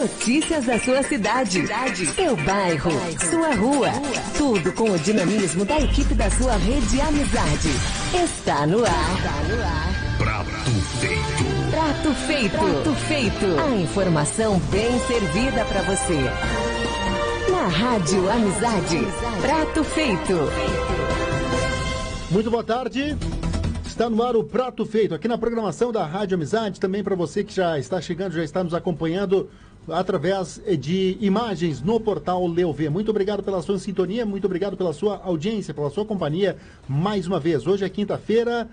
Notícias da sua cidade, seu bairro, sua rua. Tudo com o dinamismo da equipe da sua Rede Amizade. Está no ar. Prato feito. Prato feito. Prato feito. A informação bem servida para você. Na Rádio Amizade. Prato feito. Muito boa tarde. Está no ar o Prato Feito, aqui na programação da Rádio Amizade, também para você que já está chegando, já está nos acompanhando através de imagens no portal Leuv. Muito obrigado pela sua sintonia, muito obrigado pela sua audiência, pela sua companhia mais uma vez. Hoje é quinta-feira,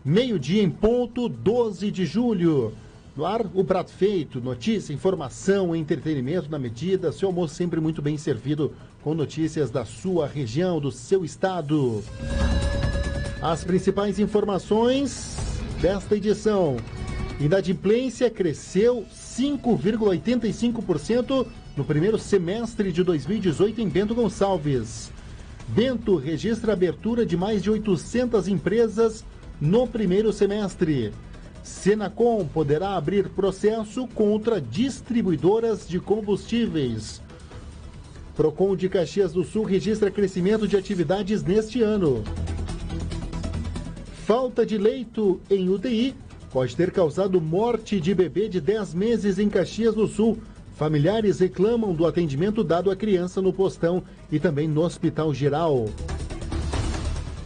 meio-dia em ponto, 12 de julho. No ar, o Prato Feito, notícia, informação, entretenimento na medida, seu almoço sempre muito bem servido com notícias da sua região, do seu estado. As principais informações desta edição. Inadimplência cresceu 5,85% no primeiro semestre de 2018 em Bento Gonçalves. Bento registra abertura de mais de 800 empresas no primeiro semestre. Senacom poderá abrir processo contra distribuidoras de combustíveis. Procon de Caxias do Sul registra crescimento de atividades neste ano. Falta de leito em UTI pode ter causado morte de bebê de 10 meses em Caxias do Sul. Familiares reclamam do atendimento dado à criança no postão e também no Hospital Geral.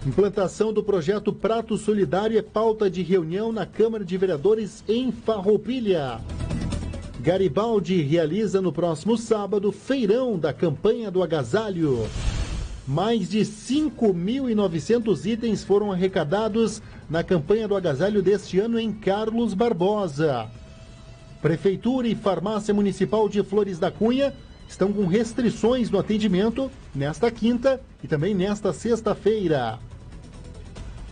Implantação do projeto Prato Solidário é pauta de reunião na Câmara de Vereadores em Farroupilha. Garibaldi realiza no próximo sábado feirão da campanha do agasalho. Mais de 5.900 itens foram arrecadados na campanha do agasalho deste ano em Carlos Barbosa. Prefeitura e Farmácia Municipal de Flores da Cunha estão com restrições no atendimento nesta quinta e também nesta sexta-feira.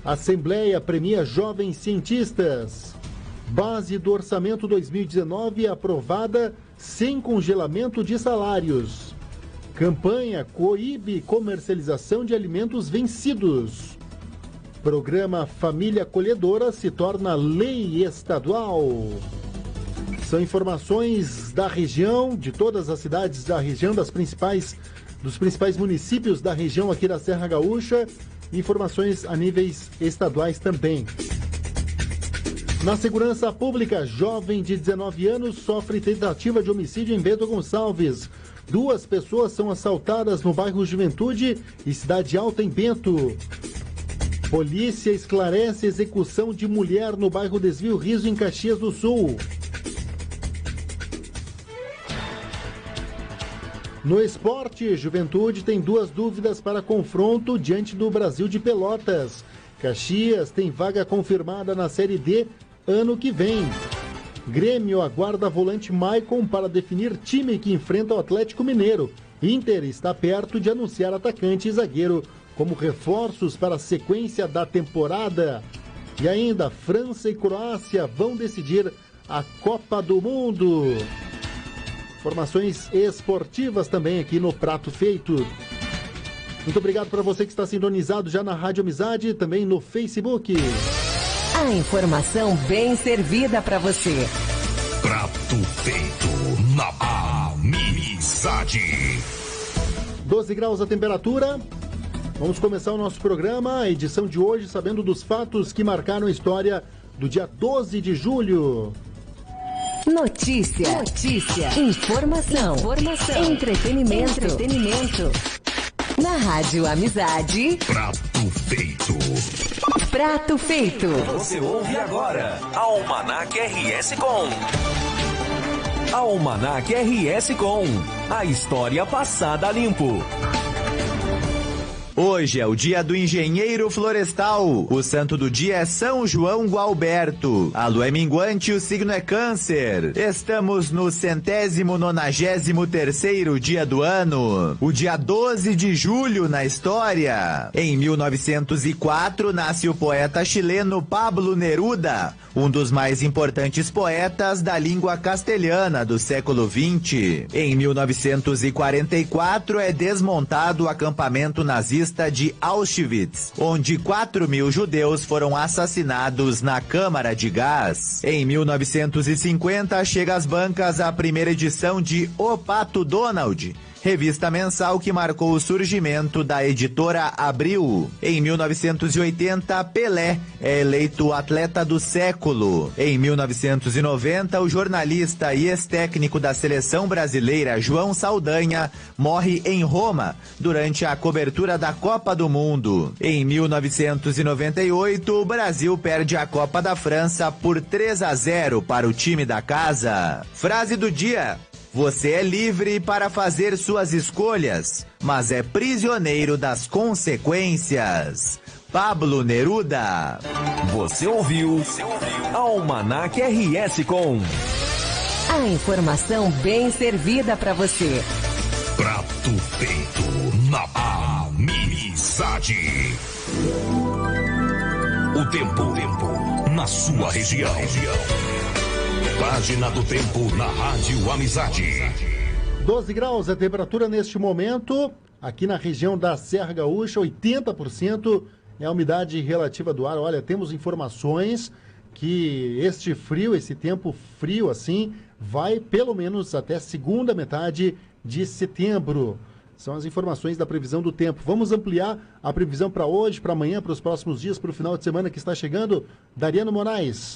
Assembleia premia jovens cientistas. Base do orçamento 2019 aprovada sem congelamento de salários. Campanha coíbe comercialização de alimentos vencidos. Programa Família Acolhedora se torna lei estadual. São informações da região, de todas as cidades da região, dos principais municípios da região aqui da Serra Gaúcha. Informações a níveis estaduais também. Na segurança pública, jovem de 19 anos sofre tentativa de homicídio em Bento Gonçalves. 2 pessoas são assaltadas no bairro Juventude e Cidade Alta em Bento. Polícia esclarece execução de mulher no bairro Desvio Riso em Caxias do Sul. No esporte, Juventude tem 2 dúvidas para confronto diante do Brasil de Pelotas. Caxias tem vaga confirmada na Série D ano que vem. Grêmio aguarda volante Maicon para definir time que enfrenta o Atlético Mineiro. Inter está perto de anunciar atacante e zagueiro como reforços para a sequência da temporada. E ainda, França e Croácia vão decidir a Copa do Mundo. Informações esportivas também aqui no Prato Feito. Muito obrigado para você que está sintonizado já na Rádio Amizade e também no Facebook. A informação bem servida para você. Prato feito na Amizade. 12 graus a temperatura. Vamos começar o nosso programa, a edição de hoje, sabendo dos fatos que marcaram a história do dia 12 de julho. Notícia. Informação. Entretenimento. Na Rádio Amizade. Prato feito. Prato feito. Você ouve agora Almanac RS Com. Almanac RS Com. A história passada a limpo. Hoje é o dia do engenheiro florestal. O santo do dia é São João Gualberto. A lua é minguante e o signo é câncer. Estamos no 193º dia do ano. O dia 12 de julho na história. Em 1904 nasce o poeta chileno Pablo Neruda, um dos mais importantes poetas da língua castelhana do século XX. Em 1944 é desmontado o acampamento nazista nazista de Auschwitz, onde 4.000 judeus foram assassinados na câmara de gás. Em 1950, chega às bancas a primeira edição de O Pato Donald, revista mensal que marcou o surgimento da editora Abril. Em 1980, Pelé é eleito atleta do século. Em 1990, o jornalista e ex-técnico da seleção brasileira, João Saldanha, morre em Roma durante a cobertura da Copa do Mundo. Em 1998, o Brasil perde a Copa da França por 3-0 para o time da casa. Frase do dia: você é livre para fazer suas escolhas, mas é prisioneiro das consequências. Pablo Neruda. Você ouviu Almanac RS com A informação bem servida para você. Prato feito na amizade. O tempo na sua região. Página do Tempo na Rádio Amizade. 12 graus a temperatura neste momento, aqui na região da Serra Gaúcha, 80% é a umidade relativa do ar. Olha, temos informações que este frio, esse tempo frio assim, vai pelo menos até segunda metade de setembro. São as informações da previsão do tempo. Vamos ampliar a previsão para hoje, para amanhã, para os próximos dias, para o final de semana que está chegando. Dariano Moraes.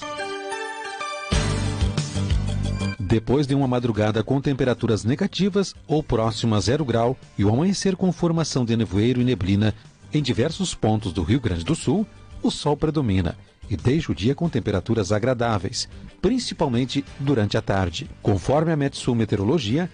Depois de uma madrugada com temperaturas negativas ou próximas a 0 grau e o amanhecer com formação de nevoeiro e neblina em diversos pontos do Rio Grande do Sul, o sol predomina e deixa o dia com temperaturas agradáveis, principalmente durante a tarde. Conforme a Metsul Meteorologia,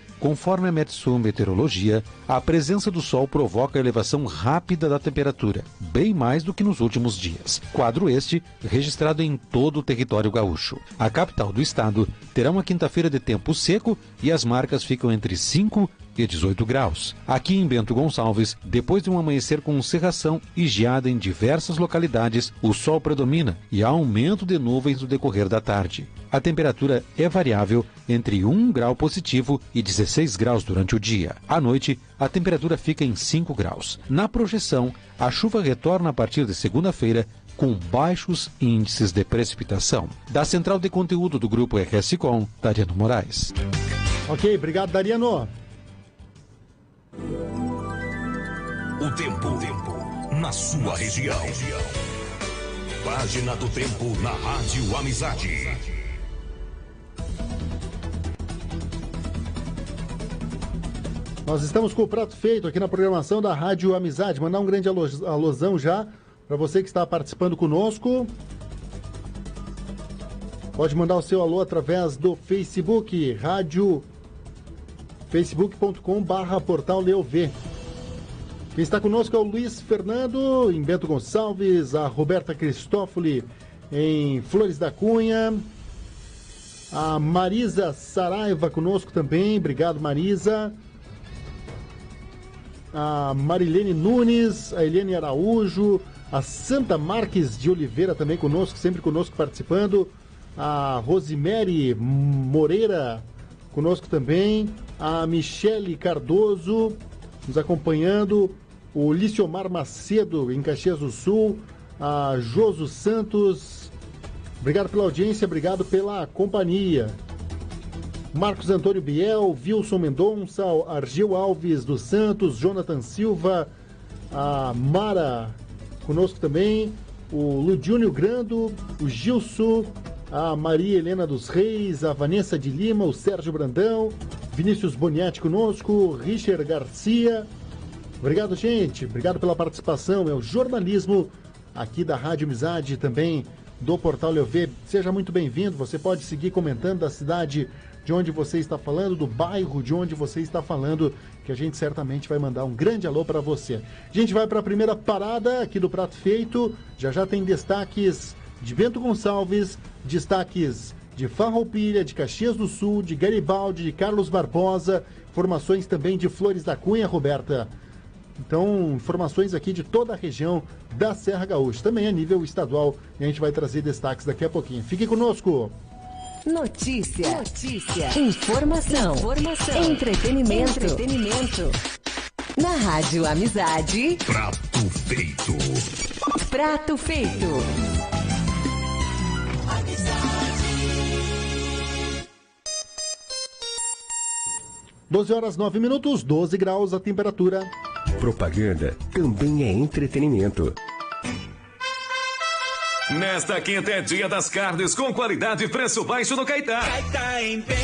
a presença do sol provoca a elevação rápida da temperatura, bem mais do que nos últimos dias. Quadro este registrado em todo o território gaúcho. A capital do estado terá uma quinta-feira de tempo seco e as marcas ficam entre 5 e 18 graus. Aqui em Bento Gonçalves, depois de um amanhecer com cerração e geada em diversas localidades, o sol predomina e há aumento de nuvens no decorrer da tarde. A temperatura é variável entre 1 grau positivo e 16 graus durante o dia. À noite, a temperatura fica em 5 graus. Na projeção, a chuva retorna a partir de segunda-feira com baixos índices de precipitação. Da Central de Conteúdo do Grupo RS-Com, Dariano Moraes. Ok, obrigado, Dariano. O tempo na sua região. Página do Tempo na Rádio Amizade. Nós estamos com o prato feito aqui na programação da Rádio Amizade. Mandar um grande alusão já para você que está participando conosco. Pode mandar o seu alô através do Facebook, rádio facebook.com/portal Leov. Quem está conosco é o Luiz Fernando, em Bento Gonçalves, a Roberta Cristófoli, em Flores da Cunha, a Marisa Saraiva conosco também, obrigado Marisa, a Marilene Nunes, a Eliane Araújo, a Santa Marques de Oliveira também conosco, sempre conosco participando, a Rosemary Moreira conosco também, a Michele Cardoso nos acompanhando, o Liciomar Macedo em Caxias do Sul, a Joso Santos, obrigado pela audiência, obrigado pela companhia. Marcos Antônio Biel, Wilson Mendonça, Argil Alves dos Santos, Jonathan Silva, a Mara conosco também, o Ludíunio Grando, o Gilson, a Maria Helena dos Reis, a Vanessa de Lima, o Sérgio Brandão, Vinícius Boniatti conosco, Richard Garcia. Obrigado, gente. Obrigado pela participação. É o jornalismo aqui da Rádio Amizade, também do Portal Leov. Seja muito bem-vindo. Você pode seguir comentando da cidade de onde você está falando, do bairro de onde você está falando, que a gente certamente vai mandar um grande alô para você. A gente vai para a primeira parada aqui do Prato Feito. Já tem destaques de Bento Gonçalves, destaques de Farroupilha, de Caxias do Sul, de Garibaldi, de Carlos Barbosa, informações também de Flores da Cunha, Roberta. Então, informações aqui de toda a região da Serra Gaúcha, também a nível estadual, e a gente vai trazer destaques daqui a pouquinho. Fique conosco! Notícia. Informação. Entretenimento. Na Rádio Amizade. Prato feito. Prato feito. 12h09, 12 graus a temperatura. Propaganda também é entretenimento. Nesta quinta é dia das carnes com qualidade e preço baixo no Caetá. Caetá em Bento.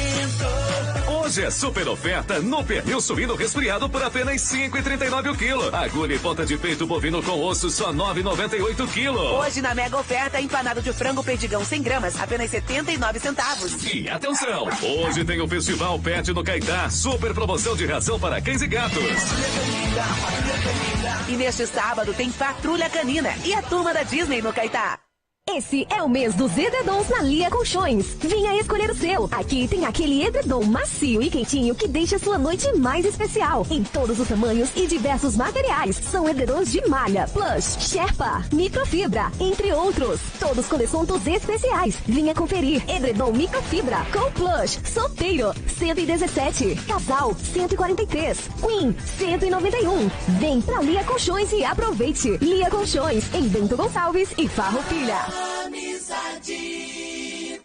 Hoje é super oferta no pernil suíno resfriado por apenas R$ 5,39 o quilo. Agulha e ponta de peito bovino com osso só R$ 9,98 o quilo. Hoje na mega oferta, empanado de frango perdigão 100 gramas, apenas 79 centavos. E atenção, hoje tem o Festival Pet no Caetá, super promoção de ração para cães e gatos. E neste sábado tem Patrulha Canina e a turma da Disney no Caetá. Esse é o mês dos edredons na Lia Colchões. Venha escolher o seu. Aqui tem aquele edredom macio e quentinho que deixa sua noite mais especial. Em todos os tamanhos e diversos materiais. São edredons de malha, plush, sherpa, microfibra, entre outros. Todos com descontos especiais. Venha conferir. Edredom microfibra com plush, solteiro, 117. Casal, 143. Queen, 191. Vem pra Lia Colchões e aproveite. Lia Colchões, em Bento Gonçalves e Farroupilha. Amizade.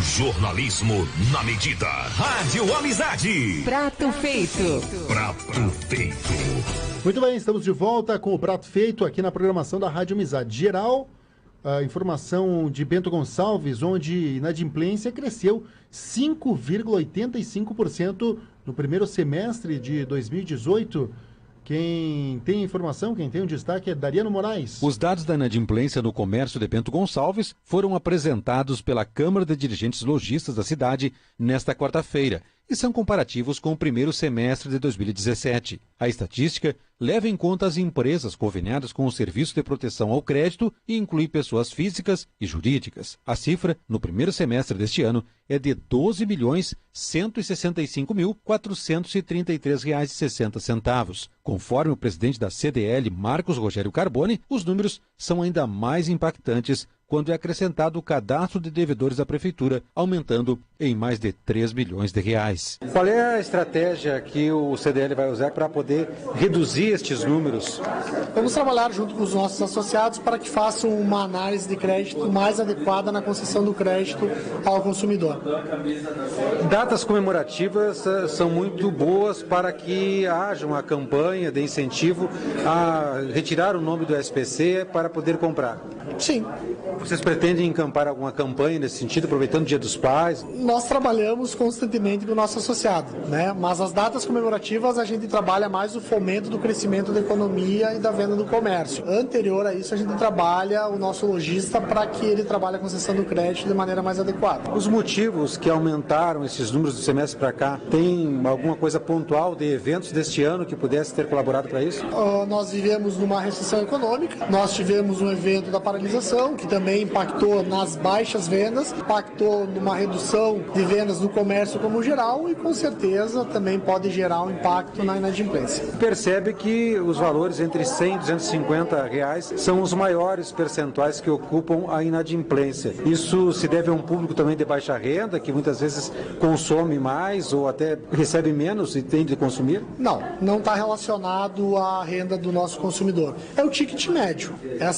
Jornalismo na medida. Rádio Amizade. Prato feito. Prato feito. Muito bem, estamos de volta com o Prato Feito aqui na programação da Rádio Amizade Geral. A informação de Bento Gonçalves, onde a inadimplência cresceu 5,85% no primeiro semestre de 2018. Quem tem informação, quem tem o destaque é Dariano Moraes. Os dados da inadimplência no comércio de Bento Gonçalves foram apresentados pela Câmara de Dirigentes Lojistas da cidade nesta quarta-feira e são comparativos com o primeiro semestre de 2017. A estatística leva em conta as empresas conveniadas com o Serviço de Proteção ao Crédito e inclui pessoas físicas e jurídicas. A cifra, no primeiro semestre deste ano, é de R$ 12.165.433,60. Conforme o presidente da CDL, Marcos Rogério Carboni, os números são ainda mais impactantes quando é acrescentado o cadastro de devedores da Prefeitura, aumentando em mais de 3 bilhões de reais. Qual é a estratégia que o CDL vai usar para poder reduzir estes números? Vamos trabalhar junto com os nossos associados para que façam uma análise de crédito mais adequada na concessão do crédito ao consumidor. Datas comemorativas são muito boas para que haja uma campanha de incentivo a retirar o nome do SPC para poder comprar. Sim. Vocês pretendem encampar alguma campanha nesse sentido, aproveitando o Dia dos Pais? Nós trabalhamos constantemente com o nosso associado, né? Mas as datas comemorativas a gente trabalha mais o fomento do crescimento da economia e da venda do comércio. Anterior a isso, a gente trabalha o nosso lojista para que ele trabalhe a concessão do crédito de maneira mais adequada. Os motivos que aumentaram esses números do semestre para cá, tem alguma coisa pontual de eventos deste ano que pudesse ter colaborado para isso? Nós vivemos numa recessão econômica, nós tivemos um evento da paralisação, que também impactou nas baixas vendas, impactou numa redução de vendas no comércio como geral e com certeza também pode gerar um impacto na inadimplência. Percebe que os valores entre 100 e 250 reais são os maiores percentuais que ocupam a inadimplência. Isso se deve a um público também de baixa renda, que muitas vezes consome mais ou até recebe menos e tem de consumir? Não está relacionado à renda do nosso consumidor. É o ticket médio.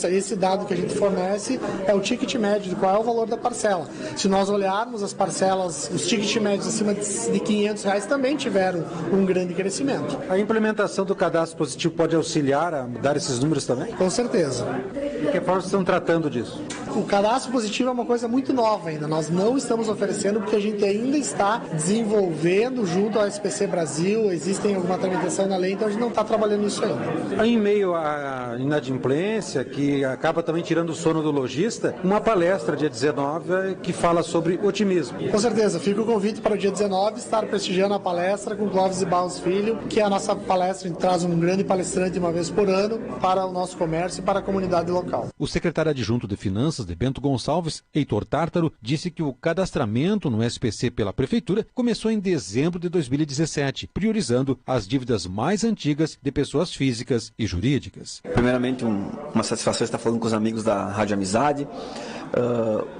Esse dado que a gente fornece é o ticket médio de qual é o valor da parcela. Se nós olharmos as parcelas, os tickets médios acima de R$500 também tiveram um grande crescimento. A implementação do cadastro positivo pode auxiliar a mudar esses números também? Com certeza. De que forma estão tratando disso? O cadastro positivo é uma coisa muito nova ainda. Nós não estamos oferecendo porque a gente ainda está desenvolvendo junto ao SPC Brasil. Existem alguma tramitação na lei, então a gente não está trabalhando nisso ainda. Em meio à inadimplência, que acaba também tirando o sono do lojista, uma palestra dia 19 que fala sobre otimismo. Com certeza, fica o convite para o dia 19 estar prestigiando a palestra com Clóvis e Barros Filho, que é a nossa palestra, a gente traz um grande palestrante uma vez por ano para o nosso comércio e para a comunidade local. O secretário adjunto de Finanças de Bento Gonçalves, Heitor Tártaro, disse que o cadastramento no SPC pela Prefeitura começou em dezembro de 2017, priorizando as dívidas mais antigas de pessoas físicas e jurídicas. Primeiramente, uma satisfação estar falando com os amigos da Rádio Amizade.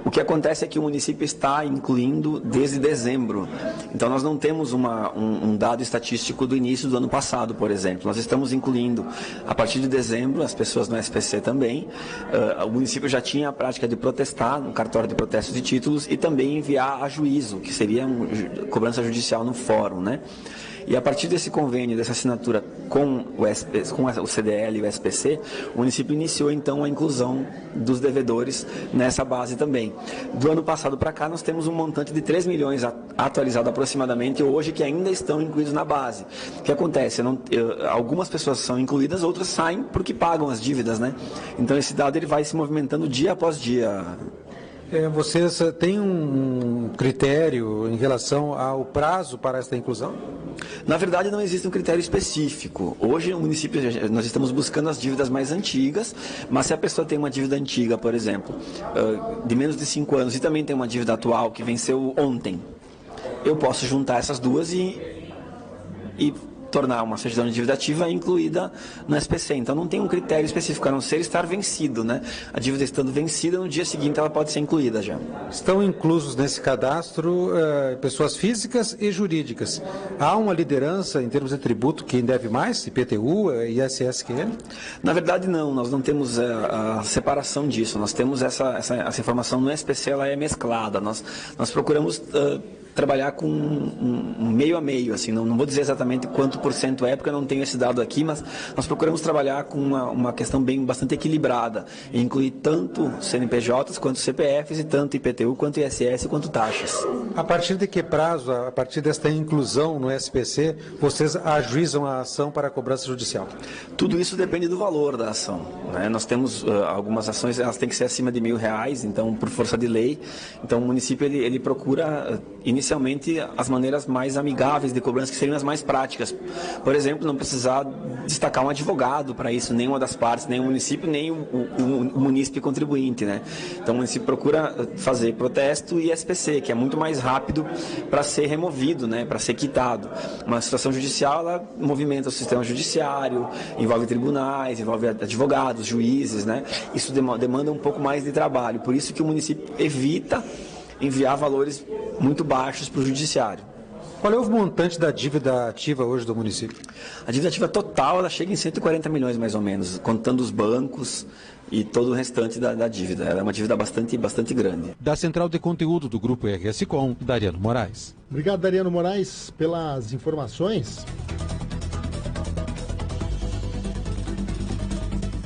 O que acontece é que o município está incluindo desde dezembro. Então, nós não temos um dado estatístico do início do ano passado, por exemplo. Nós estamos incluindo, a partir de dezembro, as pessoas no SPC também. O município já tinha a prática de protestar no cartório de protestos de títulos e também enviar a juízo, que seria cobrança judicial no fórum, né? E a partir desse convênio, dessa assinatura com o CDL e o SPC, o município iniciou então a inclusão dos devedores nessa base também. Do ano passado para cá, nós temos um montante de 3 milhões atualizado aproximadamente hoje, que ainda estão incluídos na base. O que acontece? Algumas pessoas são incluídas, outras saem porque pagam as dívidas, né? Então esse dado ele vai se movimentando dia após dia. Vocês têm um critério em relação ao prazo para esta inclusão? Na verdade, não existe um critério específico. Hoje, no município, nós estamos buscando as dívidas mais antigas, mas se a pessoa tem uma dívida antiga, por exemplo, de menos de 5 anos, e também tem uma dívida atual que venceu ontem, eu posso juntar essas duas e tornar uma certidão de dívida ativa incluída no SPC. Então não tem um critério específico, a não ser estar vencido, né? A dívida estando vencida, no dia seguinte ela pode ser incluída já. Estão inclusos nesse cadastro pessoas físicas e jurídicas. Há uma liderança em termos de tributo, quem deve mais? IPTU, ISSQN? Na verdade não, nós não temos a separação disso. Nós temos essa informação no SPC, ela é mesclada. Nós procuramos trabalhar com um meio a meio, assim, não vou dizer exatamente quanto por cento porque eu não tenho esse dado aqui, mas nós procuramos trabalhar com uma questão bastante equilibrada, e incluir tanto CNPJs quanto CPFs, e tanto IPTU quanto ISS quanto taxas. A partir de que prazo, a partir desta inclusão no SPC, vocês ajuizam a ação para a cobrança judicial? Tudo isso depende do valor da ação, né? Nós temos algumas ações, elas têm que ser acima de R$1.000, então por força de lei. Então o município ele procura inicialmente as maneiras mais amigáveis de cobrança, que seriam as mais práticas. Por exemplo, não precisar destacar um advogado para isso, nenhuma das partes, nem o município, nem o munícipe contribuinte, né? Então o município procura fazer protesto e SPC, que é muito mais rápido para ser removido, né? Para ser quitado. Uma situação judicial, ela movimenta o sistema judiciário, envolve tribunais, envolve advogados, juízes, né? Isso demanda um pouco mais de trabalho. Por isso que o município evita enviar valores muito baixos para o judiciário. Qual é o montante da dívida ativa hoje do município? A dívida ativa total ela chega em 140 milhões mais ou menos, contando os bancos e todo o restante da dívida. Ela é uma dívida bastante grande. Da Central de Conteúdo do Grupo RS Com, Dariano Moraes. Obrigado, Dariano Moraes, pelas informações.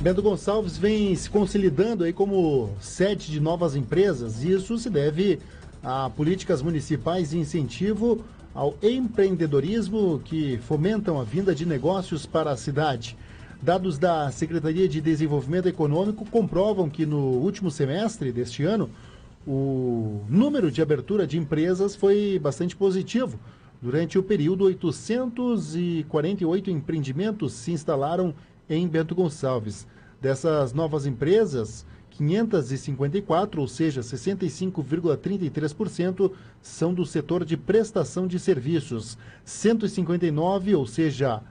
Bento Gonçalves vem se consolidando aí como sede de novas empresas, e isso se deve a políticas municipais de incentivo ao empreendedorismo que fomentam a vinda de negócios para a cidade. Dados da Secretaria de Desenvolvimento Econômico comprovam que no último semestre deste ano, o número de abertura de empresas foi bastante positivo. Durante o período, 848 empreendimentos se instalaram em Bento Gonçalves. Dessas novas empresas, 554, ou seja, 65,33%, são do setor de prestação de serviços, 159, ou seja,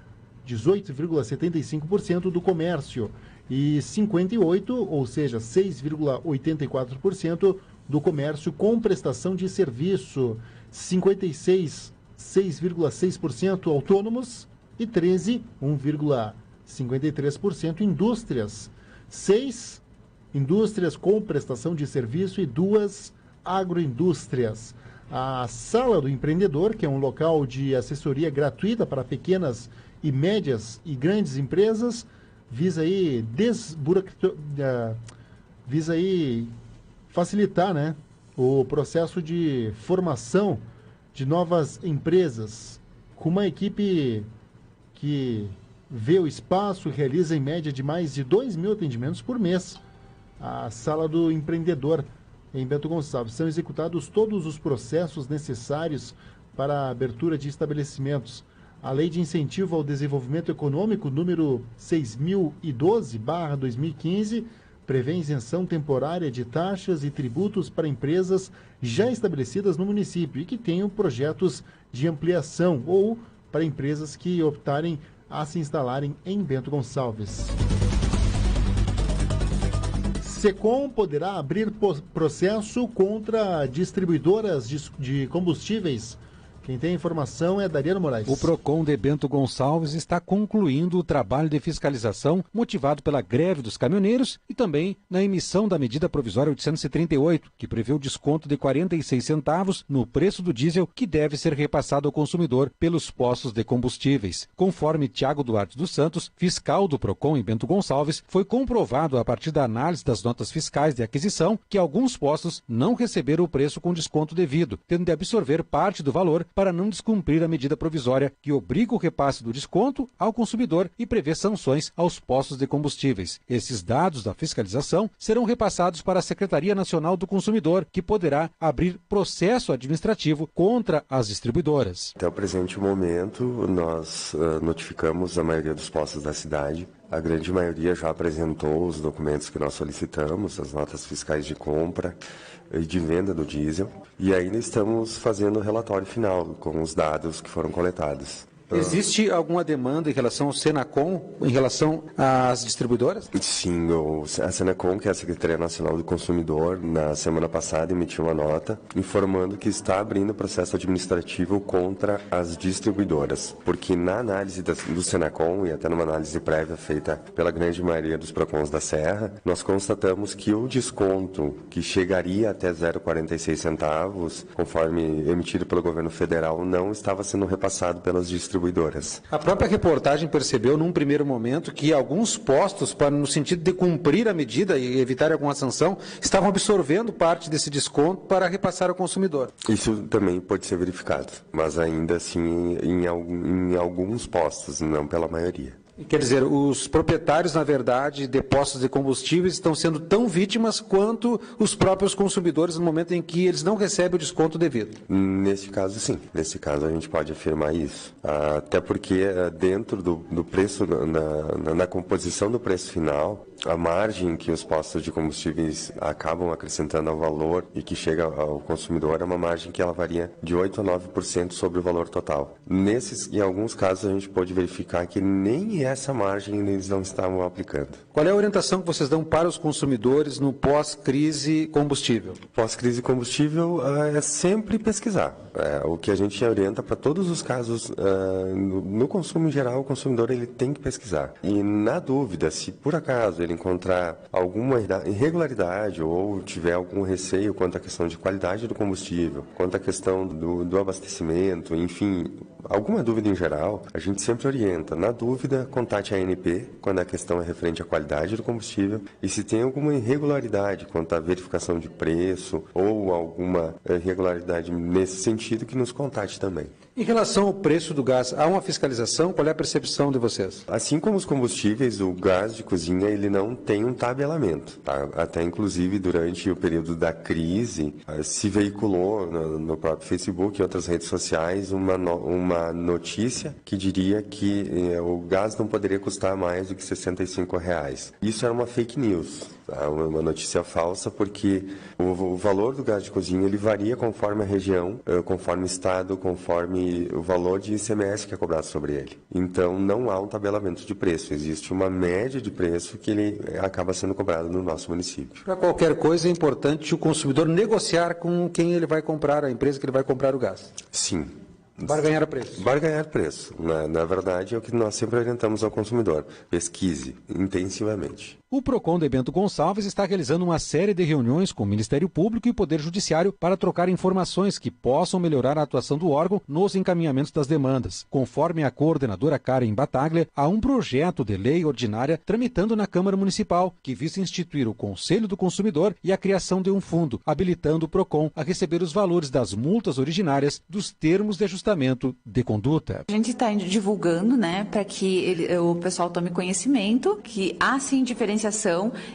18,75% do comércio, e 58, ou seja, 6,84% do comércio com prestação de serviço, 56, 6,6% autônomos e 13, 1,53% indústrias, 6 indústrias com prestação de serviço e 2 agroindústrias. A Sala do Empreendedor, que é um local de assessoria gratuita para pequenas e médias e grandes empresas, visa aí facilitar, né, o processo de formação de novas empresas, com uma equipe que vê o espaço e realiza em média de mais de 2.000 atendimentos por mês. A Sala do Empreendedor, em Bento Gonçalves. São executados todos os processos necessários para a abertura de estabelecimentos. A Lei de Incentivo ao Desenvolvimento Econômico, número 6.012/2015, prevê isenção temporária de taxas e tributos para empresas já estabelecidas no município e que tenham projetos de ampliação, ou para empresas que optarem a se instalarem em Bento Gonçalves. Secom poderá abrir processo contra distribuidoras de combustíveis. Quem tem informação é Dariano Moraes. O PROCON de Bento Gonçalves está concluindo o trabalho de fiscalização motivado pela greve dos caminhoneiros e também na emissão da medida provisória 838, que prevê o desconto de 46 centavos no preço do diesel que deve ser repassado ao consumidor pelos postos de combustíveis. Conforme Tiago Duarte dos Santos, fiscal do PROCON em Bento Gonçalves, foi comprovado a partir da análise das notas fiscais de aquisição que alguns postos não receberam o preço com desconto devido, tendo de absorver parte do valor para não descumprir a medida provisória que obriga o repasse do desconto ao consumidor e prevê sanções aos postos de combustíveis. Esses dados da fiscalização serão repassados para a Secretaria Nacional do Consumidor, que poderá abrir processo administrativo contra as distribuidoras. Até o presente momento, nós notificamos a maioria dos postos da cidade. A grande maioria já apresentou os documentos que nós solicitamos, as notas fiscais de compra e de venda do diesel. E ainda estamos fazendo o relatório final com os dados que foram coletados. Existe alguma demanda em relação ao Senacom, em relação às distribuidoras? Sim, a Senacom, que é a Secretaria Nacional do Consumidor, na semana passada emitiu uma nota informando que está abrindo processo administrativo contra as distribuidoras, porque na análise do Senacom, e até numa análise prévia feita pela grande maioria dos PROCONs da Serra, nós constatamos que o desconto que chegaria até 0,46 centavos, conforme emitido pelo governo federal, não estava sendo repassado pelas distribuidoras. A própria reportagem percebeu num primeiro momento que alguns postos, no sentido de cumprir a medida e evitar alguma sanção, estavam absorvendo parte desse desconto para repassar ao consumidor. Isso também pode ser verificado, mas ainda assim em alguns postos, não pela maioria. Quer dizer, os proprietários, na verdade, de postos de combustíveis estão sendo tão vítimas quanto os próprios consumidores no momento em que eles não recebem o desconto devido. Nesse caso, sim. Nesse caso, a gente pode afirmar isso. Até porque dentro do preço, na composição do preço final, a margem que os postos de combustíveis acabam acrescentando ao valor e que chega ao consumidor é uma margem que ela varia de 8% a 9% sobre o valor total. Em alguns casos, a gente pode verificar que nem essa margem eles não estavam aplicando. Qual é a orientação que vocês dão para os consumidores no pós-crise combustível? Pós-crise combustível é sempre pesquisar. O que a gente orienta para todos os casos, no consumo em geral, o consumidor ele tem que pesquisar. E na dúvida, se por acaso ele encontrar alguma irregularidade ou tiver algum receio quanto à questão de qualidade do combustível, quanto à questão do abastecimento, enfim, alguma dúvida em geral, a gente sempre orienta. Na dúvida, contate a ANP quando a questão é referente à qualidade do combustível e se tem alguma irregularidade quanto à verificação de preço ou alguma irregularidade nesse sentido, que nos contate também. Em relação ao preço do gás, há uma fiscalização? Qual é a percepção de vocês? Assim como os combustíveis, o gás de cozinha ele não tem um tabelamento. Tá? Até inclusive durante o período da crise, se veiculou no próprio Facebook e outras redes sociais uma notícia que diria que o gás não poderia custar mais do que R$65. Isso era uma fake news. Uma notícia falsa, porque o valor do gás de cozinha ele varia conforme a região, conforme o estado, conforme o valor de ICMS que é cobrado sobre ele. Então não há um tabelamento de preço, existe uma média de preço que ele acaba sendo cobrado no nosso município. Para qualquer coisa é importante o consumidor negociar com quem ele vai comprar, a empresa que ele vai comprar o gás. Sim. Barganhar preço. Barganhar preço. Na verdade, é o que nós sempre orientamos ao consumidor. Pesquise intensivamente. O PROCON de Bento Gonçalves está realizando uma série de reuniões com o Ministério Público e Poder Judiciário para trocar informações que possam melhorar a atuação do órgão nos encaminhamentos das demandas. Conforme a coordenadora Karen Bataglia, há um projeto de lei ordinária tramitando na Câmara Municipal que visa instituir o Conselho do Consumidor e a criação de um fundo, habilitando o PROCON a receber os valores das multas originárias dos termos de ajustamento de conduta. A gente está divulgando, para que o pessoal tome conhecimento que há sim diferenciação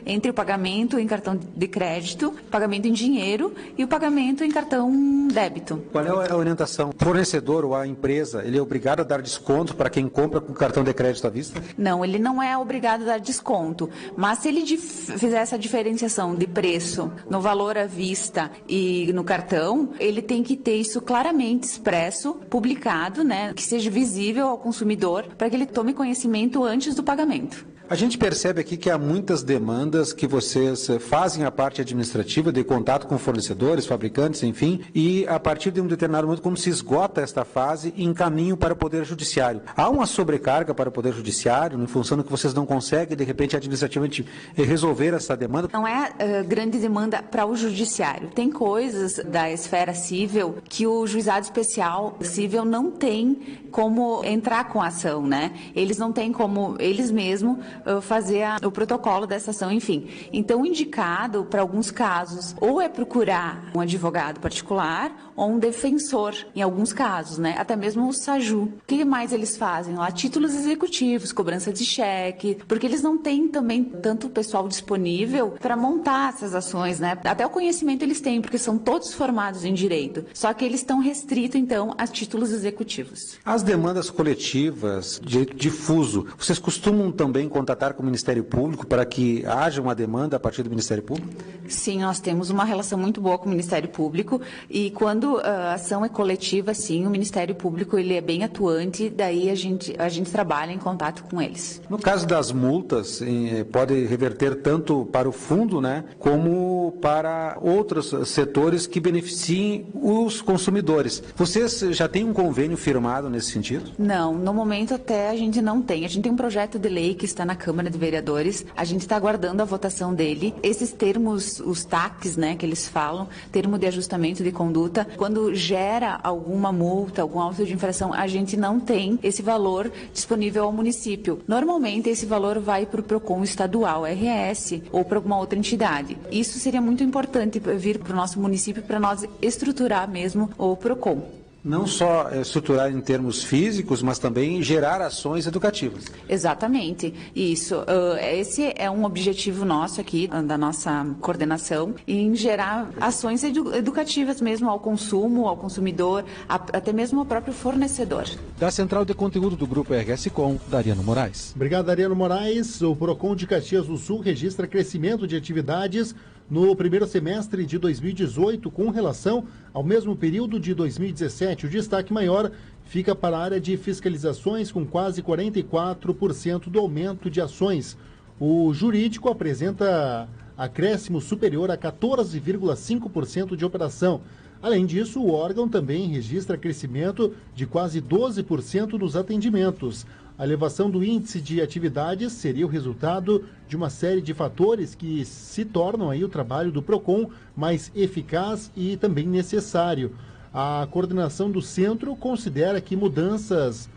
entre o pagamento em cartão de crédito, pagamento em dinheiro e o pagamento em cartão débito. Qual é a orientação? O fornecedor ou a empresa, ele é obrigado a dar desconto para quem compra com cartão de crédito à vista? Não, ele não é obrigado a dar desconto, mas se ele fizer essa diferenciação de preço no valor à vista e no cartão, ele tem que ter isso claramente expresso, publicado, que seja visível ao consumidor, para que ele tome conhecimento antes do pagamento. A gente percebe aqui que há muitas demandas que vocês fazem a parte administrativa de contato com fornecedores, fabricantes, enfim, e a partir de um determinado momento, como se esgota esta fase em caminho para o Poder Judiciário. Há uma sobrecarga para o Poder Judiciário, em função do que vocês não conseguem, de repente, administrativamente resolver essa demanda? Não é grande demanda para o Judiciário. Tem coisas da esfera civil que o Juizado Especial Civil não tem como entrar com a ação, né? Eles não têm como, eles mesmos, fazer o protocolo dessa ação, enfim. Então, o indicado, para alguns casos, ou é procurar um advogado particular ou um defensor, em alguns casos, né? Até mesmo o SAJU. O que mais eles fazem? Lá, títulos executivos, cobrança de cheque, porque eles não têm também tanto pessoal disponível para montar essas ações, né? Até o conhecimento eles têm, porque são todos formados em direito, só que eles estão restritos, então, a títulos executivos. As demandas coletivas, direito difuso, vocês costumam também contatar com o Ministério Público para que haja uma demanda a partir do Ministério Público? Sim, nós temos uma relação muito boa com o Ministério Público e quando a ação é coletiva, sim, o Ministério Público ele é bem atuante, daí a gente trabalha em contato com eles. No caso das multas, pode reverter tanto para o fundo, né, como para outros setores que beneficiem os consumidores. Vocês já têm um convênio firmado nesse sentido? Não, no momento até a gente não tem. A gente tem um projeto de lei que está na Câmara de Vereadores, a gente está aguardando a votação dele. Esses termos, os TACs, né, que eles falam, termo de ajustamento de conduta, quando gera alguma multa, algum auto de infração, a gente não tem esse valor disponível ao município. Normalmente esse valor vai para o PROCON estadual, RS, ou para alguma outra entidade. Isso seria muito importante vir para o nosso município para nós estruturar mesmo o PROCON. Não só estruturar em termos físicos, mas também gerar ações educativas. Exatamente, isso. Esse é um objetivo nosso aqui, da nossa coordenação, em gerar ações educativas mesmo ao consumo, ao consumidor, até mesmo ao próprio fornecedor. Da Central de Conteúdo do Grupo RS Com, Dariano Moraes. Obrigado, Dariano Moraes. O PROCON de Caxias do Sul registra crescimento de atividades no primeiro semestre de 2018 com relação ao mesmo período de 2017. O destaque maior fica para a área de fiscalizações, com quase 44% do aumento de ações. O jurídico apresenta acréscimo superior a 14,5% de operação. Além disso, o órgão também registra crescimento de quase 12% dos atendimentos. A elevação do índice de atividades seria o resultado de uma série de fatores que se tornam aí o trabalho do PROCON mais eficaz e também necessário. A coordenação do centro considera que mudanças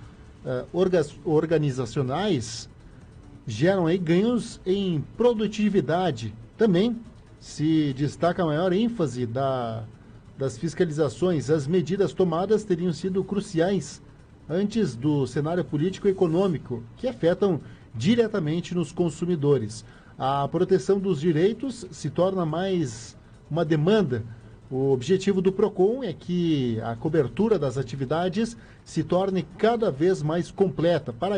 organizacionais geram aí ganhos em produtividade. Também se destaca a maior ênfase das fiscalizações. As medidas tomadas teriam sido cruciais antes do cenário político e econômico, que afetam diretamente nos consumidores. A proteção dos direitos se torna mais uma demanda. O objetivo do PROCON é que a cobertura das atividades se torne cada vez mais completa. Para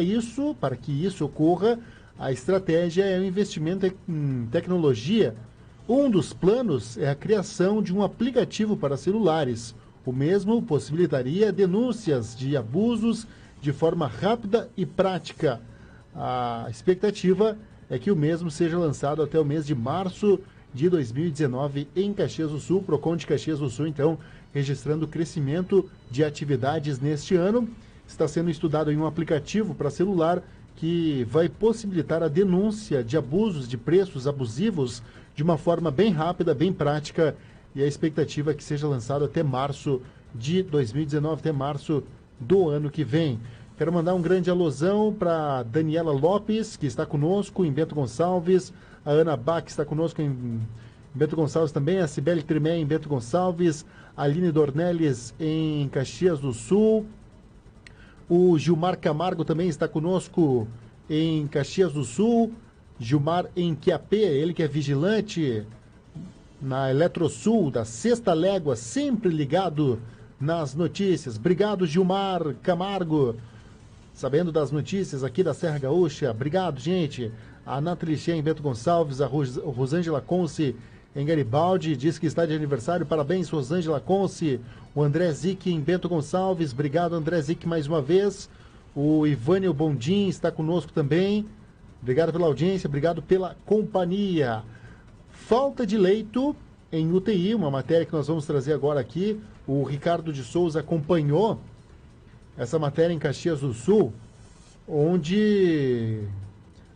que isso ocorra, a estratégia é o investimento em tecnologia. Um dos planos é a criação de um aplicativo para celulares. O mesmo possibilitaria denúncias de abusos de forma rápida e prática. A expectativa é que o mesmo seja lançado até o mês de março de 2019 em Caxias do Sul. PROCON de Caxias do Sul, então, registrando crescimento de atividades neste ano. Está sendo estudado em um aplicativo para celular que vai possibilitar a denúncia de abusos, de preços abusivos, de uma forma bem rápida, bem prática. E a expectativa é que seja lançado até março de 2019, até março do ano que vem. Quero mandar um grande alusão para Daniela Lopes, que está conosco em Bento Gonçalves. A Ana Bach está conosco em Bento Gonçalves também. A Cibele Trimé em Bento Gonçalves. A Aline Dornelles em Caxias do Sul. O Gilmar Camargo também está conosco em Caxias do Sul. Gilmar em Quiapé, ele que é vigilante na Eletrosul, da Sexta Légua, sempre ligado nas notícias. Obrigado, Gilmar Camargo, sabendo das notícias aqui da Serra Gaúcha. Obrigado, gente. A Nathalie Chen em Bento Gonçalves, a Rosângela Conce em Garibaldi, diz que está de aniversário. Parabéns, Rosângela Conce. O André Zic em Bento Gonçalves. Obrigado, André Zic, mais uma vez. O Ivânio Bondim está conosco também. Obrigado pela audiência, obrigado pela companhia. Falta de leito em UTI, uma matéria que nós vamos trazer agora aqui. O Ricardo de Souza acompanhou essa matéria em Caxias do Sul, onde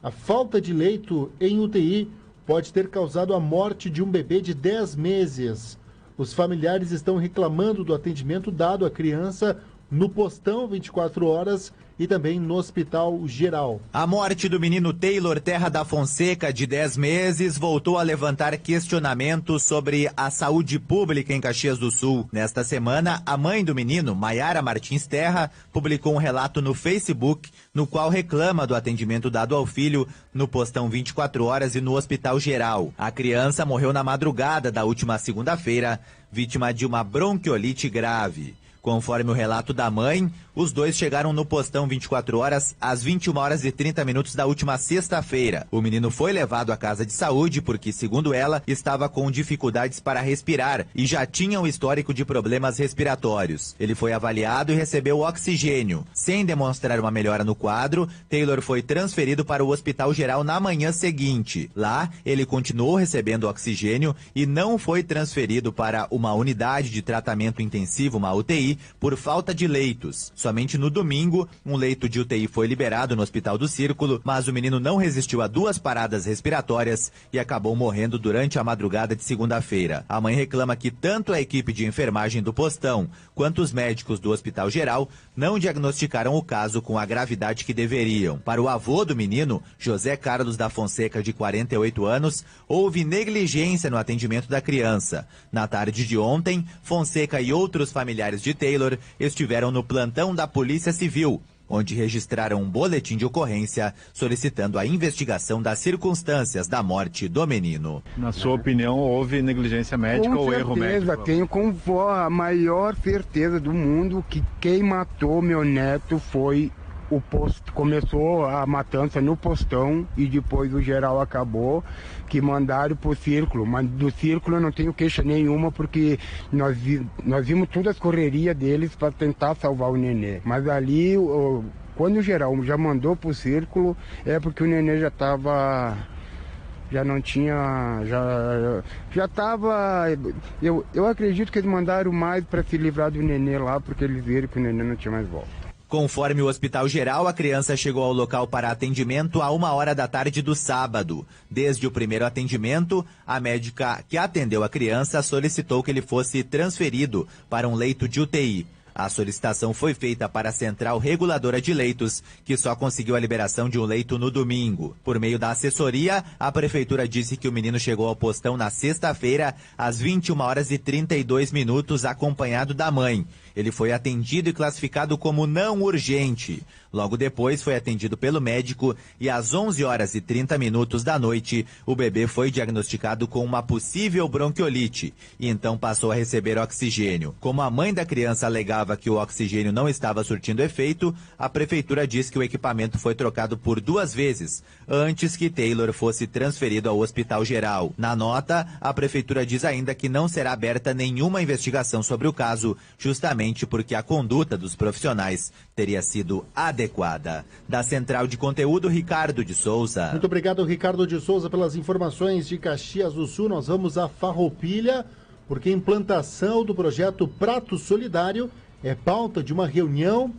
a falta de leito em UTI pode ter causado a morte de um bebê de 10 meses. Os familiares estão reclamando do atendimento dado à criança no postão 24 horas e também no Hospital Geral. A morte do menino Taylor Terra da Fonseca, de 10 meses, voltou a levantar questionamentos sobre a saúde pública em Caxias do Sul. Nesta semana, a mãe do menino, Maiara Martins Terra, publicou um relato no Facebook, no qual reclama do atendimento dado ao filho no postão 24 horas e no Hospital Geral. A criança morreu na madrugada da última segunda-feira, vítima de uma bronquiolite grave. Conforme o relato da mãe, os dois chegaram no postão 24 horas às 21 horas e 30 minutos da última sexta-feira. O menino foi levado à casa de saúde porque, segundo ela, estava com dificuldades para respirar e já tinha um histórico de problemas respiratórios. Ele foi avaliado e recebeu oxigênio. Sem demonstrar uma melhora no quadro, Taylor foi transferido para o Hospital Geral na manhã seguinte. Lá, ele continuou recebendo oxigênio e não foi transferido para uma unidade de tratamento intensivo, uma UTI, por falta de leitos. Somente no domingo, um leito de UTI foi liberado no Hospital do Círculo, mas o menino não resistiu a 2 paradas respiratórias e acabou morrendo durante a madrugada de segunda-feira. A mãe reclama que tanto a equipe de enfermagem do postão quanto os médicos do Hospital Geral não diagnosticaram o caso com a gravidade que deveriam. Para o avô do menino, José Carlos da Fonseca, de 48 anos, houve negligência no atendimento da criança. Na tarde de ontem, Fonseca e outros familiares de Taylor estiveram no plantão da Polícia Civil, onde registraram um boletim de ocorrência solicitando a investigação das circunstâncias da morte do menino. Na sua opinião, houve negligência médica ou erro médico? Tenho com a maior certeza do mundo que quem matou meu neto foi o posto. Começou a matança no postão e depois o geral acabou, que mandaram pro Círculo, mas do Círculo eu não tenho queixa nenhuma porque nós vimos todas as correrias deles para tentar salvar o nenê, mas ali quando o geral já mandou pro Círculo é porque o nenê já não tinha, já estava, eu acredito que eles mandaram mais para se livrar do nenê lá, porque eles viram que o nenê não tinha mais volta. Conforme o Hospital Geral, a criança chegou ao local para atendimento a 1h da tarde do sábado. Desde o primeiro atendimento, a médica que atendeu a criança solicitou que ele fosse transferido para um leito de UTI. A solicitação foi feita para a Central Reguladora de Leitos, que só conseguiu a liberação de um leito no domingo. Por meio da assessoria, a prefeitura disse que o menino chegou ao postão na sexta-feira, às 21 horas e 32 minutos, acompanhado da mãe. Ele foi atendido e classificado como não urgente. Logo depois, foi atendido pelo médico e às 11 horas e 30 minutos da noite, o bebê foi diagnosticado com uma possível bronquiolite e então passou a receber oxigênio. Como a mãe da criança alegava que o oxigênio não estava surtindo efeito, a prefeitura diz que o equipamento foi trocado por 2 vezes, antes que Taylor fosse transferido ao Hospital Geral. Na nota, a prefeitura diz ainda que não será aberta nenhuma investigação sobre o caso, justamente porque a conduta dos profissionais teria sido adequada. Da Central de Conteúdo, Ricardo de Souza. Muito obrigado, Ricardo de Souza, pelas informações de Caxias do Sul. Nós vamos a Farroupilha, porque a implantação do projeto Prato Solidário é pauta de uma reunião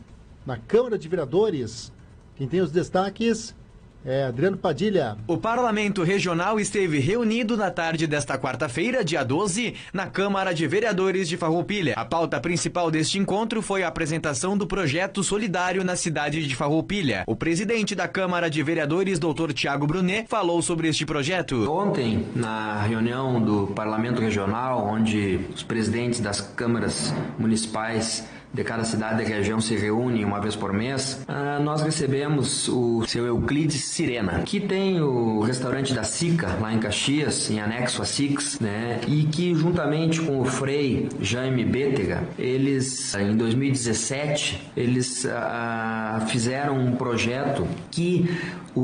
na Câmara de Vereadores. Quem tem os destaques é Adriano Padilha. O Parlamento Regional esteve reunido na tarde desta quarta-feira, dia 12, na Câmara de Vereadores de Farroupilha. A pauta principal deste encontro foi a apresentação do projeto solidário na cidade de Farroupilha. O presidente da Câmara de Vereadores, Dr. Tiago Brunet, falou sobre este projeto. Ontem, na reunião do Parlamento Regional, onde os presidentes das câmaras municipais de cada cidade e região se reúnem uma vez por mês, nós recebemos o seu Euclides Sirena, que tem o restaurante da Sica, lá em Caxias, em anexo a Six, né? E que juntamente com o Frei Jaime Bétega, eles, em 2017, eles fizeram um projeto que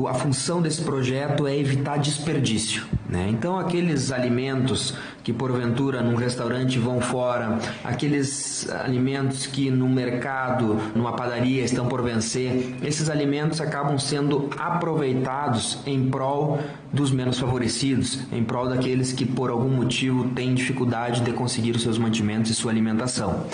a função desse projeto é evitar desperdício, né? Então aqueles alimentos que porventura num restaurante vão fora, aqueles alimentos que no mercado, numa padaria, estão por vencer, esses alimentos acabam sendo aproveitados em prol dos menos favorecidos, em prol daqueles que por algum motivo têm dificuldade de conseguir os seus mantimentos e sua alimentação.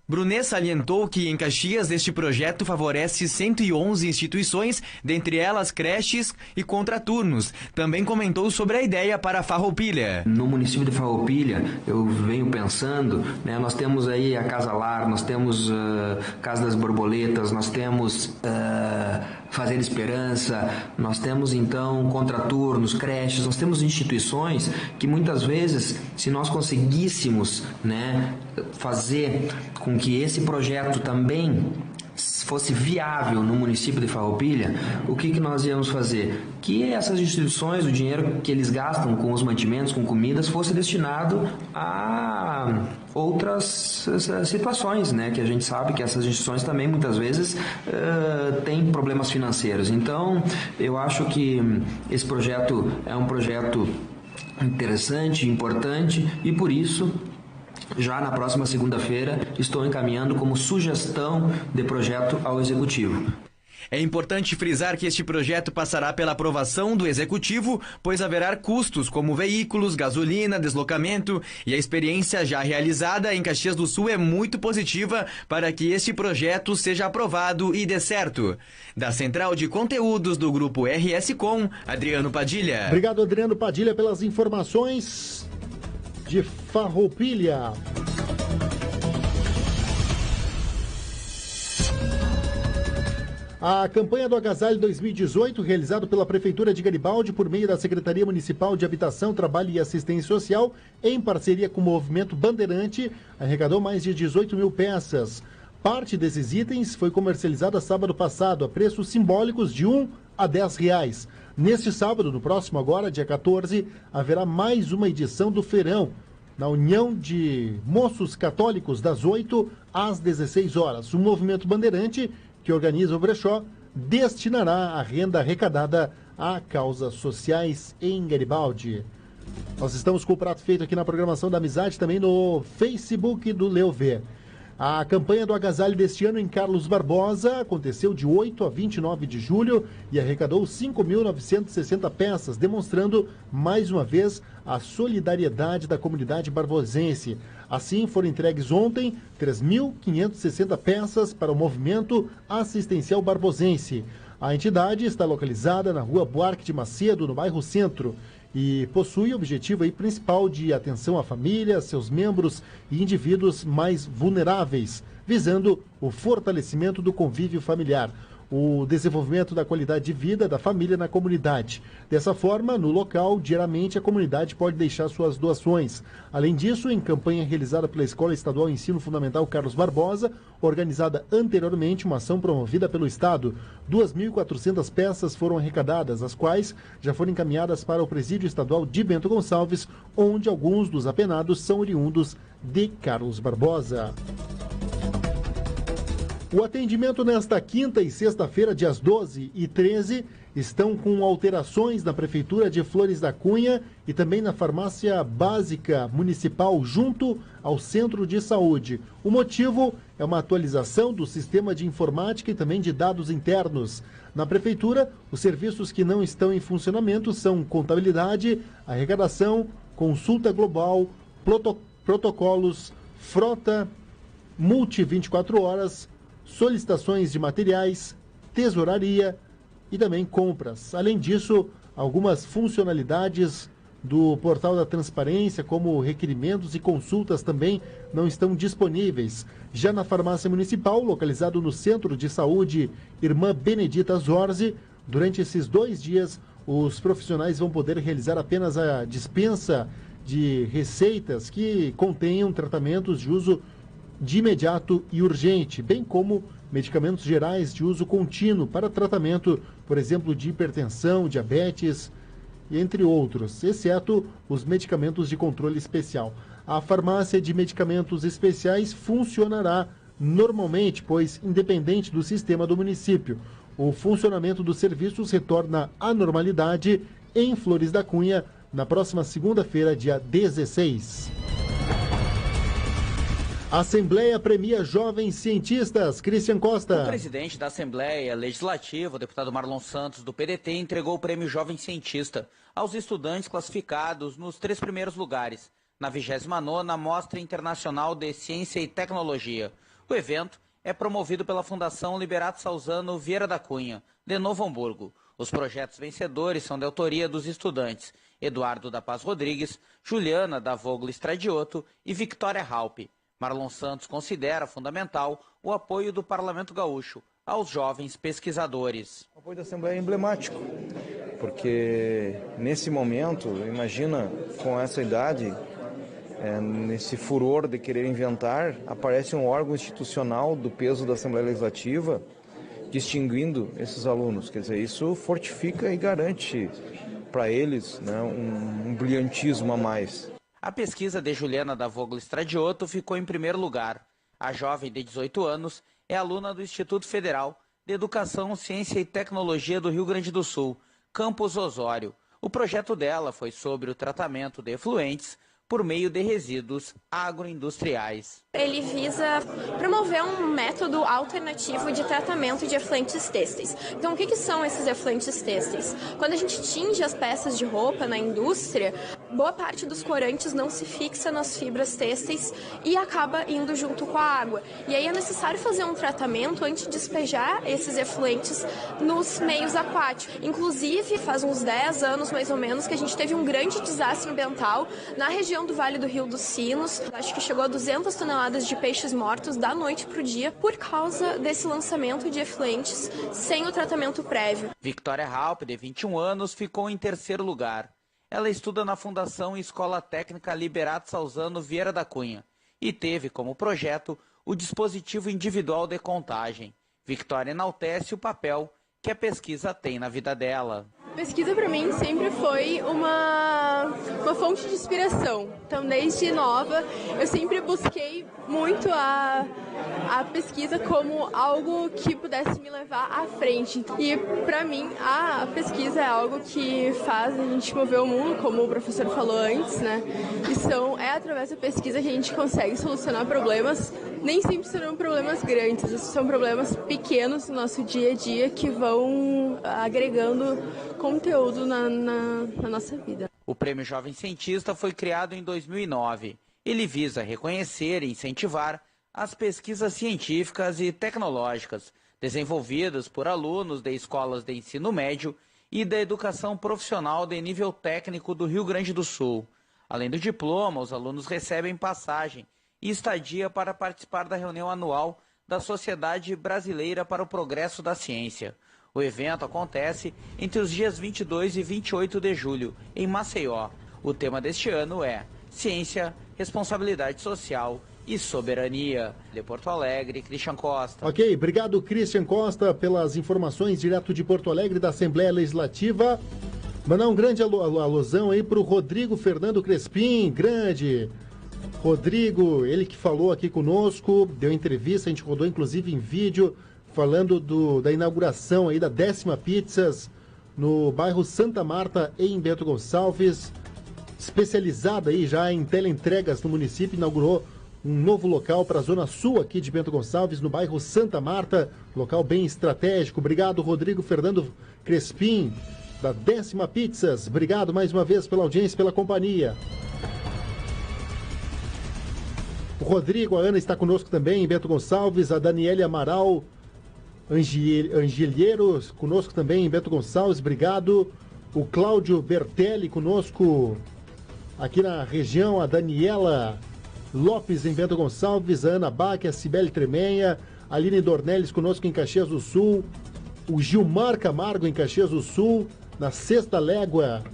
Brunet salientou que em Caxias este projeto favorece 111 instituições, dentre elas creches e contraturnos. Também comentou sobre a ideia para Farroupilha. No município de Farroupilha, eu venho pensando, né, nós temos aí a Casa Lar, nós temos Casa das Borboletas, nós temos Fazer Esperança, nós temos então contraturnos, creches, nós temos instituições que muitas vezes, se nós conseguíssemos, né, fazer com que esse projeto também fosse viável no município de Farroupilha, o que nós íamos fazer? Que essas instituições, o dinheiro que eles gastam com os mantimentos, com comidas, fosse destinado a outras situações, né? Que a gente sabe que essas instituições também muitas vezes têm problemas financeiros. Então, eu acho que esse projeto é um projeto interessante, importante e por isso já na próxima segunda-feira estou encaminhando como sugestão de projeto ao Executivo. É importante frisar que este projeto passará pela aprovação do Executivo, pois haverá custos como veículos, gasolina, deslocamento, e a experiência já realizada em Caxias do Sul é muito positiva para que este projeto seja aprovado e dê certo. Da Central de Conteúdos do Grupo RS Com, Adriano Padilha. Obrigado, Adriano Padilha, pelas informações de Farroupilha. A campanha do Agasalho 2018, realizada pela Prefeitura de Garibaldi por meio da Secretaria Municipal de Habitação, Trabalho e Assistência Social, em parceria com o Movimento Bandeirante, arrecadou mais de 18 mil peças. Parte desses itens foi comercializada sábado passado a preços simbólicos de R$ 1 a R$ 10. Neste sábado, no próximo agora, dia 14, haverá mais uma edição do Feirão, na União de Moços Católicos, das 8 às 16 horas. O Movimento Bandeirante, que organiza o brechó, destinará a renda arrecadada a causas sociais em Garibaldi. Nós estamos com o prato feito aqui na programação da Amizade, também no Facebook do Leo V. A campanha do agasalho deste ano em Carlos Barbosa aconteceu de 8 a 29 de julho e arrecadou 5.960 peças, demonstrando mais uma vez a solidariedade da comunidade barbosense. Assim, foram entregues ontem 3.560 peças para o Movimento Assistencial Barbosense. A entidade está localizada na Rua Buarque de Macedo, no bairro Centro, e possui o objetivo aí principal de atenção à família, seus membros e indivíduos mais vulneráveis, visando o fortalecimento do convívio familiar, o desenvolvimento da qualidade de vida da família na comunidade. Dessa forma, no local, diariamente a comunidade pode deixar suas doações. Além disso, em campanha realizada pela Escola Estadual de Ensino Fundamental Carlos Barbosa, organizada anteriormente uma ação promovida pelo Estado, 2.400 peças foram arrecadadas, as quais já foram encaminhadas para o Presídio Estadual de Bento Gonçalves, onde alguns dos apenados são oriundos de Carlos Barbosa. O atendimento nesta quinta e sexta-feira, dias 12 e 13, estão com alterações na Prefeitura de Flores da Cunha e também na Farmácia Básica Municipal, junto ao Centro de Saúde. O motivo é uma atualização do sistema de informática e também de dados internos. Na Prefeitura, os serviços que não estão em funcionamento são contabilidade, arrecadação, consulta global, protocolos, frota, multi 24 horas, solicitações de materiais, tesouraria e também compras. Além disso, algumas funcionalidades do Portal da Transparência, como requerimentos e consultas, também não estão disponíveis. Já na Farmácia Municipal, localizado no Centro de Saúde Irmã Benedita Zorzi, durante esses 2 dias, os profissionais vão poder realizar apenas a dispensa de receitas que contenham tratamentos de uso de imediato e urgente, bem como medicamentos gerais de uso contínuo para tratamento, por exemplo, de hipertensão, diabetes, entre outros, exceto os medicamentos de controle especial. A farmácia de medicamentos especiais funcionará normalmente, pois, independente do sistema do município, o funcionamento dos serviços retorna à normalidade em Flores da Cunha na próxima segunda-feira, dia 16. Assembleia premia jovens cientistas. Christian Costa. O presidente da Assembleia Legislativa, o deputado Marlon Santos, do PDT, entregou o prêmio Jovem Cientista aos estudantes classificados nos 3 primeiros lugares, na 29ª Mostra Internacional de Ciência e Tecnologia. O evento é promovido pela Fundação Liberato Salzano Vieira da Cunha, de Novo Hamburgo. Os projetos vencedores são de autoria dos estudantes Eduardo da Paz Rodrigues, Juliana da Vogel Stradioto e Victoria Halpe. Marlon Santos considera fundamental o apoio do Parlamento Gaúcho aos jovens pesquisadores. O apoio da Assembleia é emblemático, porque nesse momento, imagina, com essa idade, nesse furor de querer inventar, aparece um órgão institucional do peso da Assembleia Legislativa distinguindo esses alunos. Quer dizer, isso fortifica e garante para eles, né, um brilhantismo a mais. A pesquisa de Juliana da Vogel Stradioto ficou em primeiro lugar. A jovem de 18 anos é aluna do Instituto Federal de Educação, Ciência e Tecnologia do Rio Grande do Sul, Campus Osório. O projeto dela foi sobre o tratamento de efluentes por meio de resíduos agroindustriais. Ele visa promover um método alternativo de tratamento de efluentes têxteis. Então, o que são esses efluentes têxteis? Quando a gente tinge as peças de roupa na indústria, boa parte dos corantes não se fixa nas fibras têxteis e acaba indo junto com a água. E aí é necessário fazer um tratamento antes de despejar esses efluentes nos meios aquáticos. Inclusive, faz uns 10 anos mais ou menos que a gente teve um grande desastre ambiental na região do Vale do Rio dos Sinos. Acho que chegou a 200 toneladas de peixes mortos da noite para o dia por causa desse lançamento de efluentes sem o tratamento prévio. Victoria Halpe, de 21 anos, ficou em terceiro lugar. Ela estuda na Fundação Escola Técnica Liberato Salzano Vieira da Cunha e teve como projeto o dispositivo individual de contagem. Victoria enaltece o papel que a pesquisa tem na vida dela. Pesquisa para mim sempre foi uma fonte de inspiração. Então, desde nova, eu sempre busquei muito a pesquisa como algo que pudesse me levar à frente. E, para mim, a pesquisa é algo que faz a gente mover o mundo, como o professor falou antes, né? E é através da pesquisa que a gente consegue solucionar problemas. Nem sempre serão problemas grandes, são problemas pequenos no nosso dia a dia que vão agregando conteúdo na nossa vida. O Prêmio Jovem Cientista foi criado em 2009. Ele visa reconhecer e incentivar as pesquisas científicas e tecnológicas desenvolvidas por alunos de escolas de ensino médio e da educação profissional de nível técnico do Rio Grande do Sul. Além do diploma, os alunos recebem passagem e estadia para participar da reunião anual da Sociedade Brasileira para o Progresso da Ciência. O evento acontece entre os dias 22 e 28 de julho, em Maceió. O tema deste ano é Ciência, Responsabilidade Social e Soberania. De Porto Alegre, Christian Costa. Ok, obrigado Christian Costa pelas informações direto de Porto Alegre da Assembleia Legislativa. Mandar um grande alusão aí para o Rodrigo Fernando Crespim, grande Rodrigo, ele que falou aqui conosco, deu entrevista, a gente rodou inclusive em vídeo, falando da inauguração aí da 10ª Pizzas no bairro Santa Marta, em Bento Gonçalves, especializada aí já em teleentregas no município, inaugurou um novo local para a zona sul aqui de Bento Gonçalves, no bairro Santa Marta, local bem estratégico. Obrigado, Rodrigo Fernando Crespim, da 10ª Pizzas. Obrigado mais uma vez pela audiência, pela companhia. O Rodrigo, a Ana está conosco também em Bento Gonçalves, a Daniele Amaral Angelheiros conosco também em Bento Gonçalves, obrigado. O Cláudio Bertelli conosco aqui na região, a Daniela Lopes em Bento Gonçalves, a Ana Bach, a Cibele Tremenha, a Aline Dornelles conosco em Caxias do Sul, o Gilmar Camargo em Caxias do Sul, na Sexta Légua,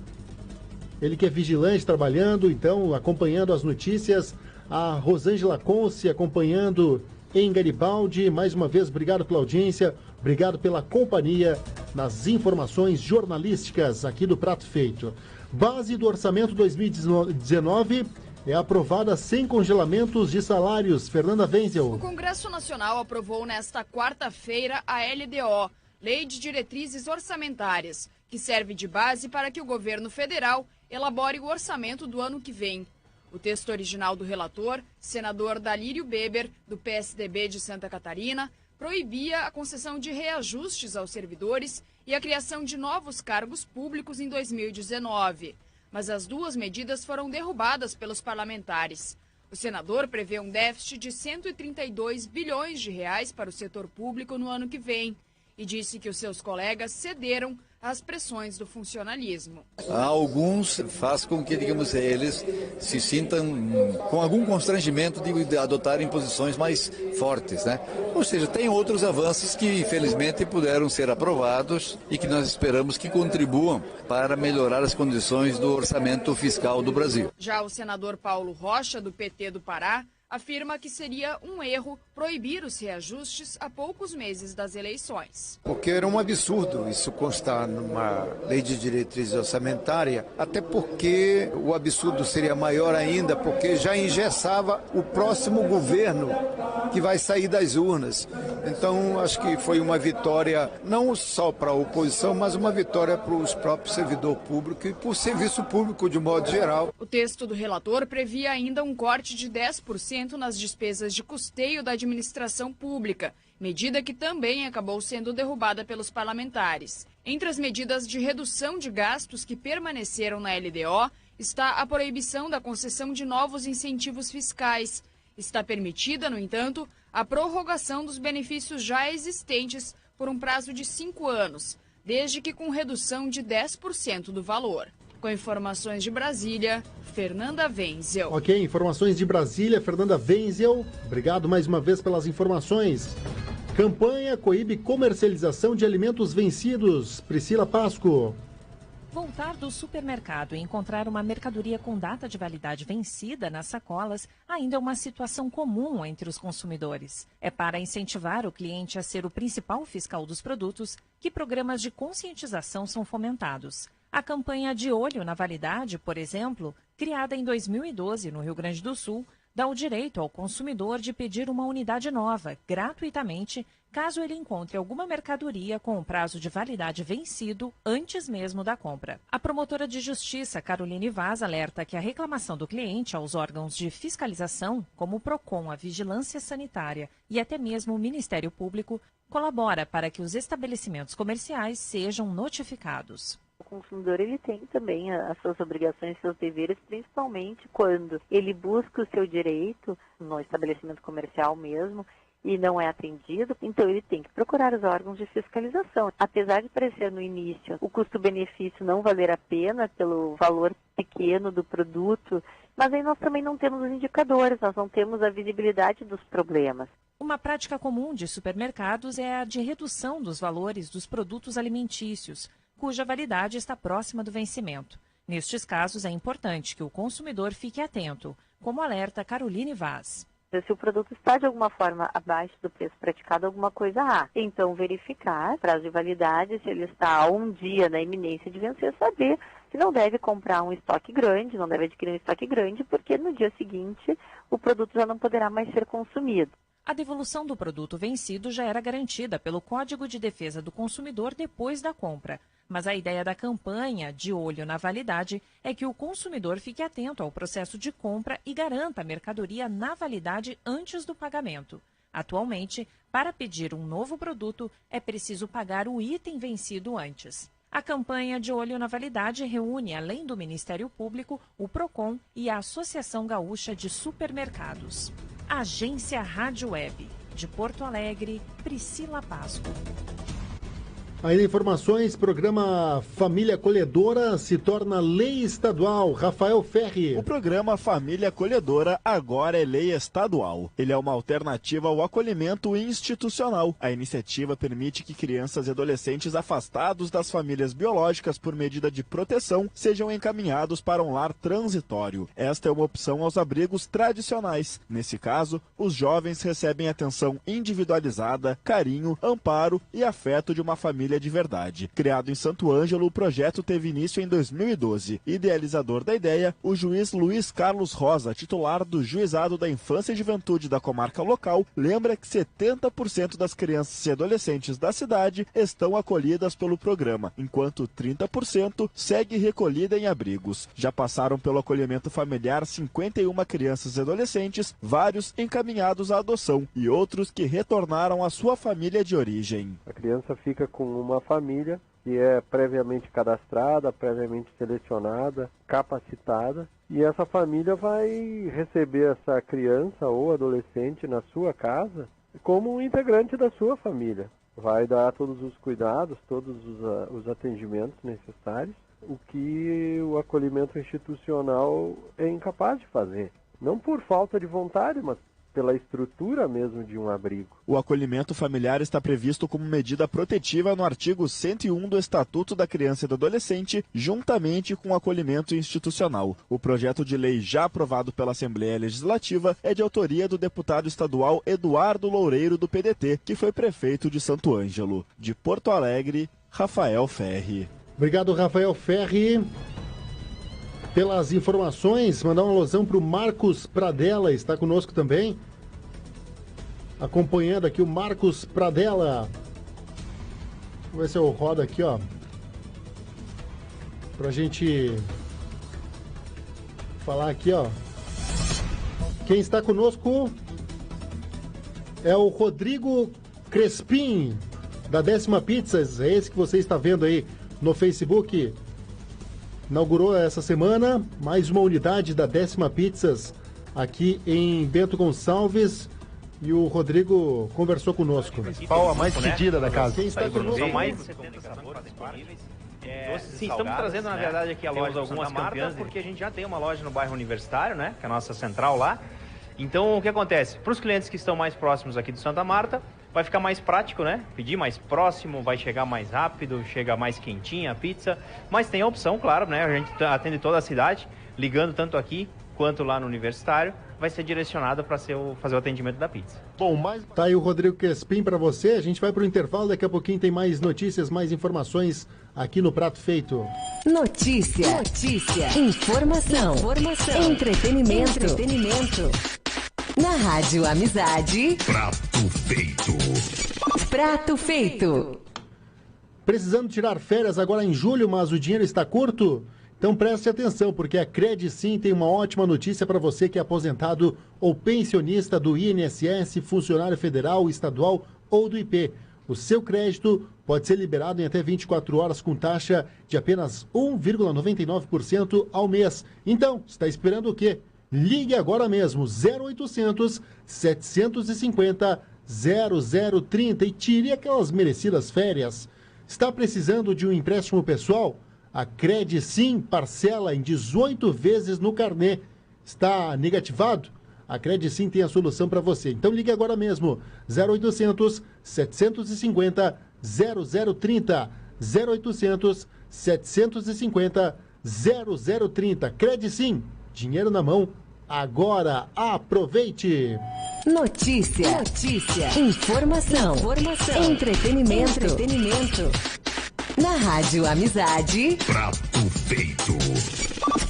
ele que é vigilante trabalhando, então acompanhando as notícias. A Rosângela Conce acompanhando em Garibaldi. Mais uma vez, obrigado pela audiência, obrigado pela companhia nas informações jornalísticas aqui do Prato Feito. Base do orçamento 2019 é aprovada sem congelamentos de salários. Fernanda Wenzel. O Congresso Nacional aprovou nesta quarta-feira a LDO, Lei de Diretrizes Orçamentárias, que serve de base para que o governo federal elabore o orçamento do ano que vem. O texto original do relator, senador Dalírio Beber, do PSDB de Santa Catarina, proibia a concessão de reajustes aos servidores e a criação de novos cargos públicos em 2019. Mas as duas medidas foram derrubadas pelos parlamentares. O senador prevê um déficit de 132 bilhões de reais para o setor público no ano que vem e disse que os seus colegas cederam às pressões do funcionalismo. Alguns faz com que, digamos, eles se sintam com algum constrangimento de adotarem posições mais fortes, né? Ou seja, tem outros avanços que, infelizmente, puderam ser aprovados e que nós esperamos que contribuam para melhorar as condições do orçamento fiscal do Brasil. Já o senador Paulo Rocha, do PT do Pará, afirma que seria um erro proibir os reajustes a poucos meses das eleições. Porque era um absurdo isso constar numa lei de diretriz orçamentária, até porque o absurdo seria maior ainda, porque já engessava o próximo governo que vai sair das urnas. Então, acho que foi uma vitória não só para a oposição, mas uma vitória para os próprios servidores públicos e para o serviço público de modo geral. O texto do relator previa ainda um corte de 10% nas despesas de custeio da administração pública, medida que também acabou sendo derrubada pelos parlamentares. Entre as medidas de redução de gastos que permaneceram na LDO está a proibição da concessão de novos incentivos fiscais. Está permitida, no entanto, a prorrogação dos benefícios já existentes por um prazo de 5 anos, desde que com redução de 10% do valor. Com informações de Brasília, Fernanda Wenzel. Ok, informações de Brasília, Fernanda Wenzel. Obrigado mais uma vez pelas informações. Campanha coíbe comercialização de alimentos vencidos. Priscila Pasco. Voltar do supermercado e encontrar uma mercadoria com data de validade vencida nas sacolas ainda é uma situação comum entre os consumidores. É para incentivar o cliente a ser o principal fiscal dos produtos que programas de conscientização são fomentados. A campanha De Olho na Validade, por exemplo, criada em 2012 no Rio Grande do Sul, dá o direito ao consumidor de pedir uma unidade nova, gratuitamente, caso ele encontre alguma mercadoria com o prazo de validade vencido antes mesmo da compra. A promotora de justiça, Caroline Vaz, alerta que a reclamação do cliente aos órgãos de fiscalização, como o PROCON, a Vigilância Sanitária e até mesmo o Ministério Público, colabora para que os estabelecimentos comerciais sejam notificados. O consumidor ele tem também as suas obrigações, seus deveres, principalmente quando ele busca o seu direito no estabelecimento comercial mesmo e não é atendido, então ele tem que procurar os órgãos de fiscalização. Apesar de parecer no início o custo-benefício não valer a pena pelo valor pequeno do produto, mas aí nós também não temos os indicadores, nós não temos a visibilidade dos problemas. Uma prática comum de supermercados é a de redução dos valores dos produtos alimentícios, cuja validade está próxima do vencimento. Nestes casos, é importante que o consumidor fique atento, como alerta Caroline Vaz. Se o produto está de alguma forma abaixo do preço praticado, alguma coisa há. Então, verificar prazo de validade, se ele está a um dia na iminência de vencer, saber que não deve comprar um estoque grande, não deve adquirir um estoque grande, porque no dia seguinte o produto já não poderá mais ser consumido. A devolução do produto vencido já era garantida pelo Código de Defesa do Consumidor depois da compra. Mas a ideia da campanha De Olho na Validade é que o consumidor fique atento ao processo de compra e garanta a mercadoria na validade antes do pagamento. Atualmente, para pedir um novo produto, é preciso pagar o item vencido antes. A campanha De Olho na Validade reúne, além do Ministério Público, o PROCON e a Associação Gaúcha de Supermercados. Agência Rádio Web. De Porto Alegre, Priscila Pasco. Ainda informações, programa Família Acolhedora se torna lei estadual. Rafael Ferri. O programa Família Acolhedora agora é lei estadual. Ele é uma alternativa ao acolhimento institucional. A iniciativa permite que crianças e adolescentes afastados das famílias biológicas por medida de proteção sejam encaminhados para um lar transitório. Esta é uma opção aos abrigos tradicionais. Nesse caso, os jovens recebem atenção individualizada, carinho, amparo e afeto de uma família família de verdade. Criado em Santo Ângelo, o projeto teve início em 2012. Idealizador da ideia, o juiz Luiz Carlos Rosa, titular do Juizado da Infância e Juventude da comarca local, lembra que 70% das crianças e adolescentes da cidade estão acolhidas pelo programa, enquanto 30% segue recolhida em abrigos. Já passaram pelo acolhimento familiar 51 crianças e adolescentes, vários encaminhados à adoção e outros que retornaram à sua família de origem. A criança fica com uma família que é previamente cadastrada, previamente selecionada, capacitada, e essa família vai receber essa criança ou adolescente na sua casa como um integrante da sua família. Vai dar todos os cuidados, todos os atendimentos necessários, o que o acolhimento institucional é incapaz de fazer. Não por falta de vontade, mas pela estrutura mesmo de um abrigo. O acolhimento familiar está previsto como medida protetiva no artigo 101 do Estatuto da Criança e do Adolescente, juntamente com o acolhimento institucional. O projeto de lei já aprovado pela Assembleia Legislativa é de autoria do deputado estadual Eduardo Loureiro, do PDT, que foi prefeito de Santo Ângelo. De Porto Alegre, Rafael Ferri. Obrigado, Rafael Ferri, pelas informações. Mandar uma alusão para o Marcos Pradella, está conosco também, acompanhando aqui o Marcos Pradella. Vamos ver se eu rodo aqui, ó, pra gente falar aqui, ó. Quem está conosco é o Rodrigo Crespim, da 10ª Pizzas, é esse que você está vendo aí no Facebook. Inaugurou essa semana mais uma unidade da 10ª Pizzas aqui em Bento Gonçalves, e o Rodrigo conversou conosco. A principal, a mais pedida da casa. Quem está conosco? São mais de 70 sabores disponíveis. Sim, estamos trazendo, na verdade, aqui a loja algumas campeãs, porque a gente já tem uma loja no bairro Universitário, né, que é a nossa central lá. Então, o que acontece? Para os clientes que estão mais próximos aqui de Santa Marta, vai ficar mais prático, né? Pedir mais próximo, vai chegar mais rápido, chega mais quentinha a pizza. Mas tem a opção, claro, né? A gente atende toda a cidade, ligando tanto aqui quanto lá no Universitário, vai ser direcionado para fazer o atendimento da pizza. Bom, mas tá aí o Rodrigo Crespim para você. A gente vai para o intervalo, daqui a pouquinho tem mais notícias, mais informações aqui no Prato Feito. Notícia. Informação. Entretenimento. Na Rádio Amizade. Prato Feito. Precisando tirar férias agora em julho, mas o dinheiro está curto? Então preste atenção, porque a Credisim tem uma ótima notícia para você que é aposentado ou pensionista do INSS, funcionário federal, estadual ou do IP. O seu crédito pode ser liberado em até 24 horas com taxa de apenas 1,99% ao mês. Então, está esperando o quê? Ligue agora mesmo, 0800 750 0030 e tire aquelas merecidas férias. Está precisando de um empréstimo pessoal? A Credisim parcela em 18 vezes no carnê. Está negativado? A Credisim tem a solução para você. Então ligue agora mesmo, 0800 750 0030. 0800 750 0030. Credisim, dinheiro na mão. Agora aproveite! Notícia. Informação. Entretenimento. Na Rádio Amizade.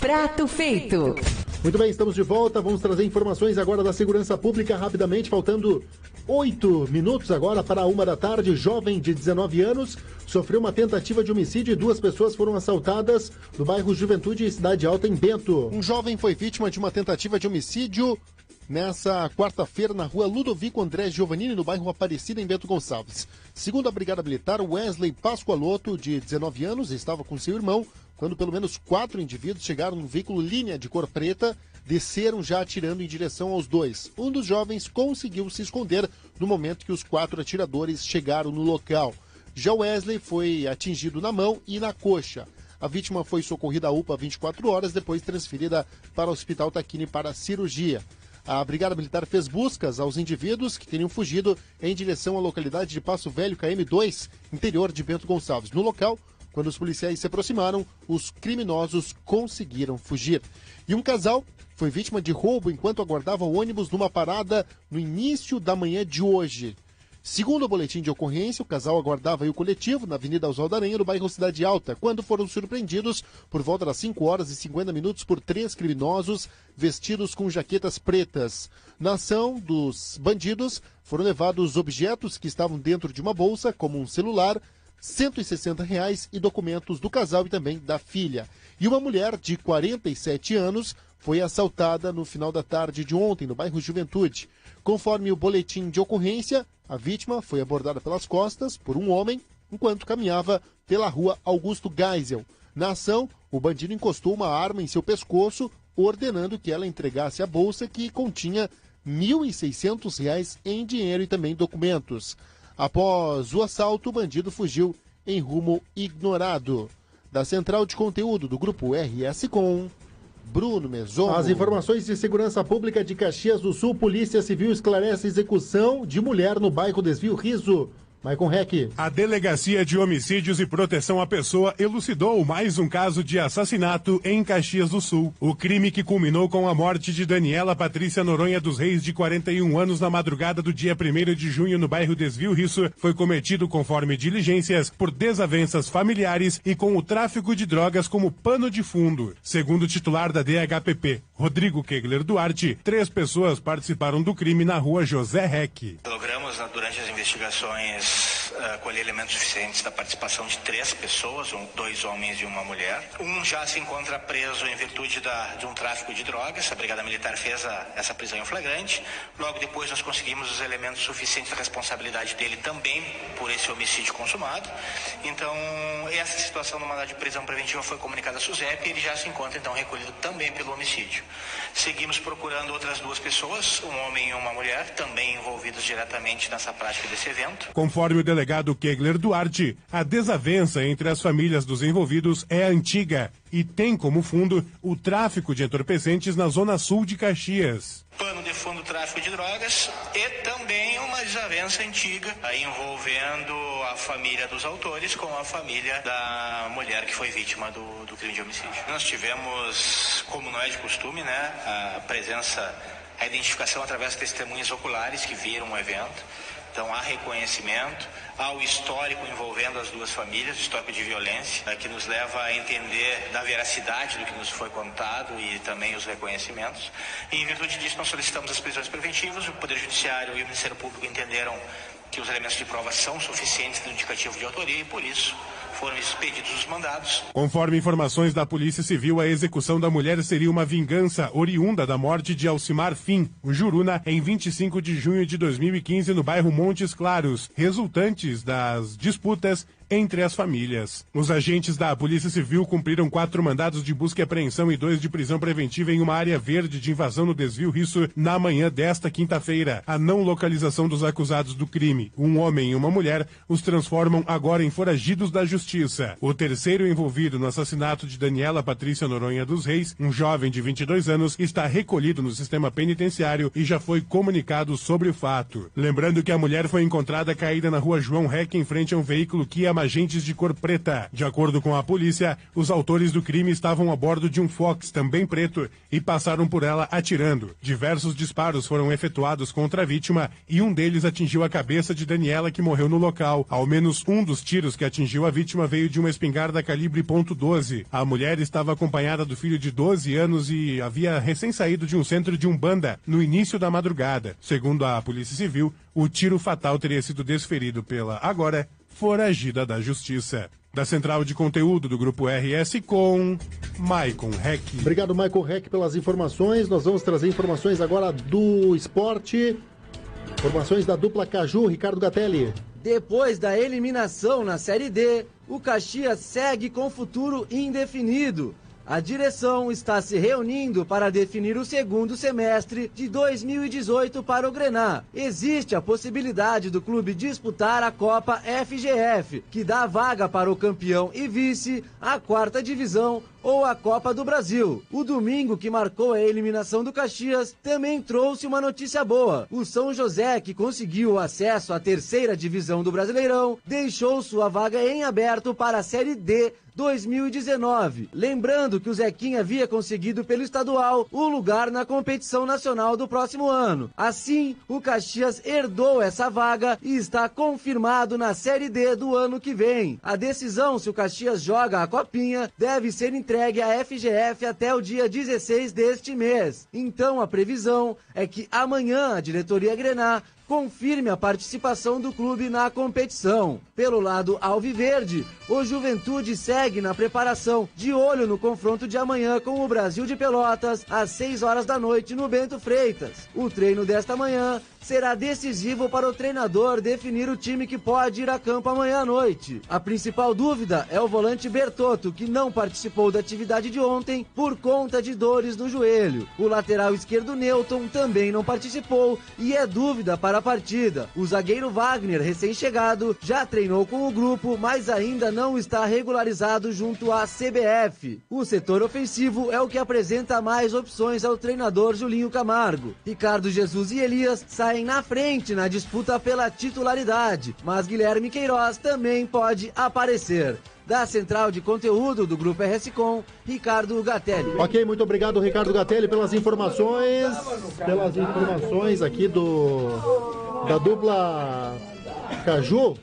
Prato Feito. Muito bem, estamos de volta. Vamos trazer informações agora da segurança pública rapidamente, faltando 8 minutos agora para 1 da tarde. Jovem de 19 anos sofreu uma tentativa de homicídio e 2 pessoas foram assaltadas no bairro Juventude, Cidade Alta, em Bento. Um jovem foi vítima de uma tentativa de homicídio nessa quarta-feira na rua Ludovico André Giovannini, no bairro Aparecida, em Bento Gonçalves. Segundo a Brigada Militar, Wesley Pascoaloto, de 19 anos, estava com seu irmão quando pelo menos 4 indivíduos chegaram no veículo Linha de cor preta, desceram já atirando em direção aos dois. Um dos jovens conseguiu se esconder no momento que os 4 atiradores chegaram no local. Já Wesley foi atingido na mão e na coxa. A vítima foi socorrida à UPA 24 horas, depois transferida para o Hospital Taquini para cirurgia. A Brigada Militar fez buscas aos indivíduos que teriam fugido em direção à localidade de Passo Velho, KM2, interior de Bento Gonçalves. No local, quando os policiais se aproximaram, os criminosos conseguiram fugir. E um casal foi vítima de roubo enquanto aguardava o ônibus numa parada no início da manhã de hoje. Segundo o boletim de ocorrência, o casal aguardava o coletivo na Avenida Oswaldo Aranha, no bairro Cidade Alta, quando foram surpreendidos por volta das 5 horas e 50 minutos por 3 criminosos vestidos com jaquetas pretas. Na ação dos bandidos, foram levados objetos que estavam dentro de uma bolsa, como um celular, R$160 e documentos do casal e também da filha. E uma mulher de 47 anos foi assaltada no final da tarde de ontem, no bairro Juventude. Conforme o boletim de ocorrência, a vítima foi abordada pelas costas por um homem enquanto caminhava pela rua Augusto Geisel. Na ação, o bandido encostou uma arma em seu pescoço, ordenando que ela entregasse a bolsa que continha R$1.600 em dinheiro e também documentos. Após o assalto, o bandido fugiu em rumo ignorado. Da central de conteúdo do Grupo RS Com, Bruno Mesomo. As informações de segurança pública de Caxias do Sul, Polícia Civil esclarece a execução de mulher no bairro Desvio Riso. Maicon Reck. A Delegacia de Homicídios e Proteção à Pessoa elucidou mais um caso de assassinato em Caxias do Sul. O crime que culminou com a morte de Daniela Patrícia Noronha dos Reis, de 41 anos, na madrugada do dia 1º de junho no bairro Desvio Riso, foi cometido conforme diligências por desavenças familiares e com o tráfico de drogas como pano de fundo. Segundo o titular da DHPP, Rodrigo Kegler Duarte, 3 pessoas participaram do crime na rua José Reck. Logramos, durante as investigações, colher elementos suficientes da participação de 3 pessoas, 2 homens e uma mulher. Um já se encontra preso em virtude de um tráfico de drogas. A Brigada Militar fez essa prisão em flagrante. Logo depois nós conseguimos os elementos suficientes da responsabilidade dele também por esse homicídio consumado. Então, essa situação do mandado de prisão preventiva foi comunicada à SUSEP e ele já se encontra então recolhido também pelo homicídio. Seguimos procurando outras 2 pessoas, um homem e uma mulher, também envolvidos diretamente nessa prática desse evento. Conforme o delegado Kegler Duarte, a desavença entre as famílias dos envolvidos é antiga e tem como fundo o tráfico de entorpecentes na zona sul de Caxias. Pano de fundo, tráfico de drogas e também uma desavença antiga envolvendo a família dos autores com a família da mulher que foi vítima do crime de homicídio. Nós tivemos, como não é de costume, a identificação através de testemunhas oculares que viram o evento. Então há reconhecimento, há o histórico envolvendo as 2 famílias, o histórico de violência, que nos leva a entender da veracidade do que nos foi contado e também os reconhecimentos. E em virtude disso nós solicitamos as prisões preventivas, o Poder Judiciário e o Ministério Público entenderam que os elementos de prova são suficientes no indicativo de autoria e por isso foram expedidos os mandados. Conforme informações da Polícia Civil, a execução da mulher seria uma vingança oriunda da morte de Alcimar Fim, o Juruna, em 25 de junho de 2015 no bairro Montes Claros, resultantes das disputas entre as famílias. Os agentes da Polícia Civil cumpriram 4 mandados de busca e apreensão e 2 de prisão preventiva em uma área verde de invasão no Desvio Riso na manhã desta quinta-feira. A não localização dos acusados do crime, um homem e uma mulher, os transformam agora em foragidos da justiça. O terceiro envolvido no assassinato de Daniela Patrícia Noronha dos Reis, um jovem de 22 anos, está recolhido no sistema penitenciário e já foi comunicado sobre o fato. Lembrando que a mulher foi encontrada caída na rua João Reck em frente a um veículo Kia agentes de cor preta. De acordo com a polícia, os autores do crime estavam a bordo de um Fox, também preto, e passaram por ela atirando. Diversos disparos foram efetuados contra a vítima e um deles atingiu a cabeça de Daniela, que morreu no local. Ao menos um dos tiros que atingiu a vítima veio de uma espingarda calibre .12. A mulher estava acompanhada do filho de 12 anos e havia recém saído de um centro de Umbanda no início da madrugada. Segundo a Polícia Civil, o tiro fatal teria sido desferido pela, agora, foragida da Justiça. Da Central de Conteúdo do Grupo RS Com, Maicon Reck. Obrigado, Maicon Reck, pelas informações. Nós vamos trazer informações agora do esporte. Informações da dupla Caju, Ricardo Gatelli. Depois da eliminação na Série D, o Caxias segue com futuro indefinido. A direção está se reunindo para definir o segundo semestre de 2018 para o Grená. Existe a possibilidade do clube disputar a Copa FGF, que dá vaga para o campeão e vice, a 4ª divisão, ou a Copa do Brasil. O domingo, que marcou a eliminação do Caxias, também trouxe uma notícia boa. O São José, que conseguiu o acesso à terceira divisão do Brasileirão, deixou sua vaga em aberto para a Série D 2019. Lembrando que o Zequinha havia conseguido pelo estadual o lugar na competição nacional do próximo ano. Assim, o Caxias herdou essa vaga e está confirmado na Série D do ano que vem. A decisão se o Caxias joga a Copinha deve ser entregue à FGF até o dia 16 deste mês. Então a previsão é que amanhã a diretoria Grená confirme a participação do clube na competição. Pelo lado alviverde, o Juventude segue na preparação, de olho no confronto de amanhã com o Brasil de Pelotas, às 6 horas da noite no Bento Freitas. O treino desta manhã será decisivo para o treinador definir o time que pode ir a campo amanhã à noite. A principal dúvida é o volante Bertotto, que não participou da atividade de ontem por conta de dores no joelho. O lateral esquerdo Newton também não participou e é dúvida para a partida. O zagueiro Wagner, recém-chegado, já treinou com o grupo, mas ainda não está regularizado junto à CBF. O setor ofensivo é o que apresenta mais opções ao treinador Julinho Camargo. Ricardo Jesus e Elias saem na frente na disputa pela titularidade, mas Guilherme Queiroz também pode aparecer. Da central de conteúdo do Grupo RS-Com, Ricardo Gatelli. Ok, muito obrigado, Ricardo Gatelli, pelas informações aqui da dupla Caju.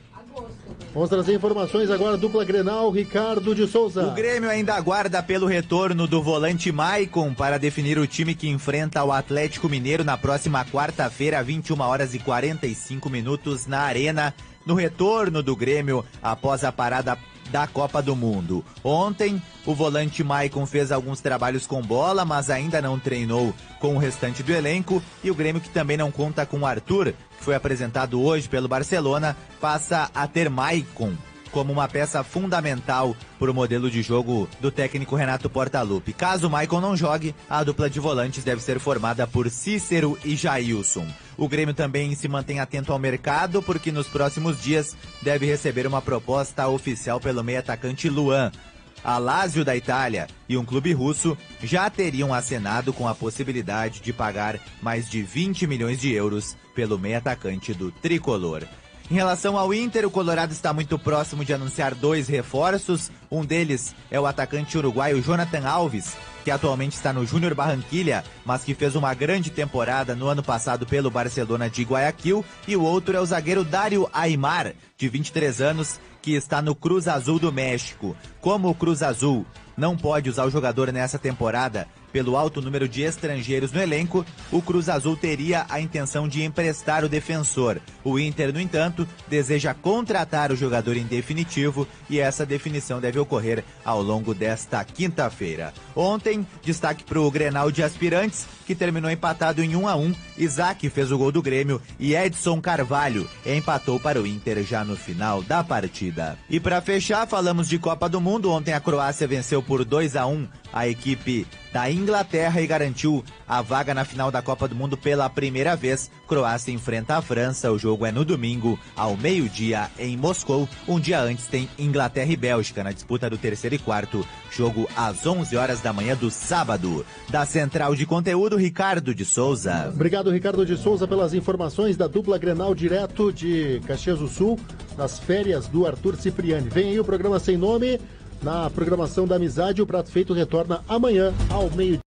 Vamos trazer informações agora, dupla Grenal, Ricardo de Souza. O Grêmio ainda aguarda pelo retorno do volante Maicon para definir o time que enfrenta o Atlético Mineiro na próxima quarta-feira, 21 horas e 45 minutos, na Arena, no retorno do Grêmio após a parada da Copa do Mundo. Ontem, o volante Maicon fez alguns trabalhos com bola, mas ainda não treinou com o restante do elenco, e o Grêmio, que também não conta com o Arthur, que foi apresentado hoje pelo Barcelona, passa a ter Maicon como uma peça fundamental para o modelo de jogo do técnico Renato Portaluppi. Caso o Maicon não jogue, a dupla de volantes deve ser formada por Cícero e Jailson. O Grêmio também se mantém atento ao mercado, porque nos próximos dias deve receber uma proposta oficial pelo meio-atacante Luan. A Lazio da Itália e um clube russo já teriam acenado com a possibilidade de pagar mais de 20 milhões de euros pelo meio-atacante do tricolor. Em relação ao Inter, o Colorado está muito próximo de anunciar 2 reforços. Um deles é o atacante uruguaio Jonathan Alves, que atualmente está no Júnior Barranquilla, mas que fez uma grande temporada no ano passado pelo Barcelona de Guayaquil. E o outro é o zagueiro Dario Aimar, de 23 anos, que está no Cruz Azul do México. Como o Cruz Azul não pode usar o jogador nessa temporada pelo alto número de estrangeiros no elenco, o Cruz Azul teria a intenção de emprestar o defensor. O Inter, no entanto, deseja contratar o jogador em definitivo, e essa definição deve ocorrer ao longo desta quinta-feira. Ontem, destaque para o Grenal de aspirantes, que terminou empatado em 1-1. Isaac fez o gol do Grêmio e Edson Carvalho empatou para o Inter já no final da partida. E para fechar, falamos de Copa do Mundo. Ontem a Croácia venceu por 2-1 a equipe da Inglaterra e garantiu a vaga na final da Copa do Mundo pela primeira vez. Croácia enfrenta a França, o jogo é no domingo, ao meio-dia, em Moscou. Um dia antes tem Inglaterra e Bélgica na disputa do terceiro e quarto, jogo às 11 horas da manhã do sábado. Da Central de Conteúdo, Ricardo de Souza. Obrigado, Ricardo de Souza, pelas informações da dupla Grenal, direto de Caxias do Sul, nas férias do Arthur Cipriani. Vem aí o programa Sem Nome. Na programação da Amizade, o Prato Feito retorna amanhã ao meio-dia.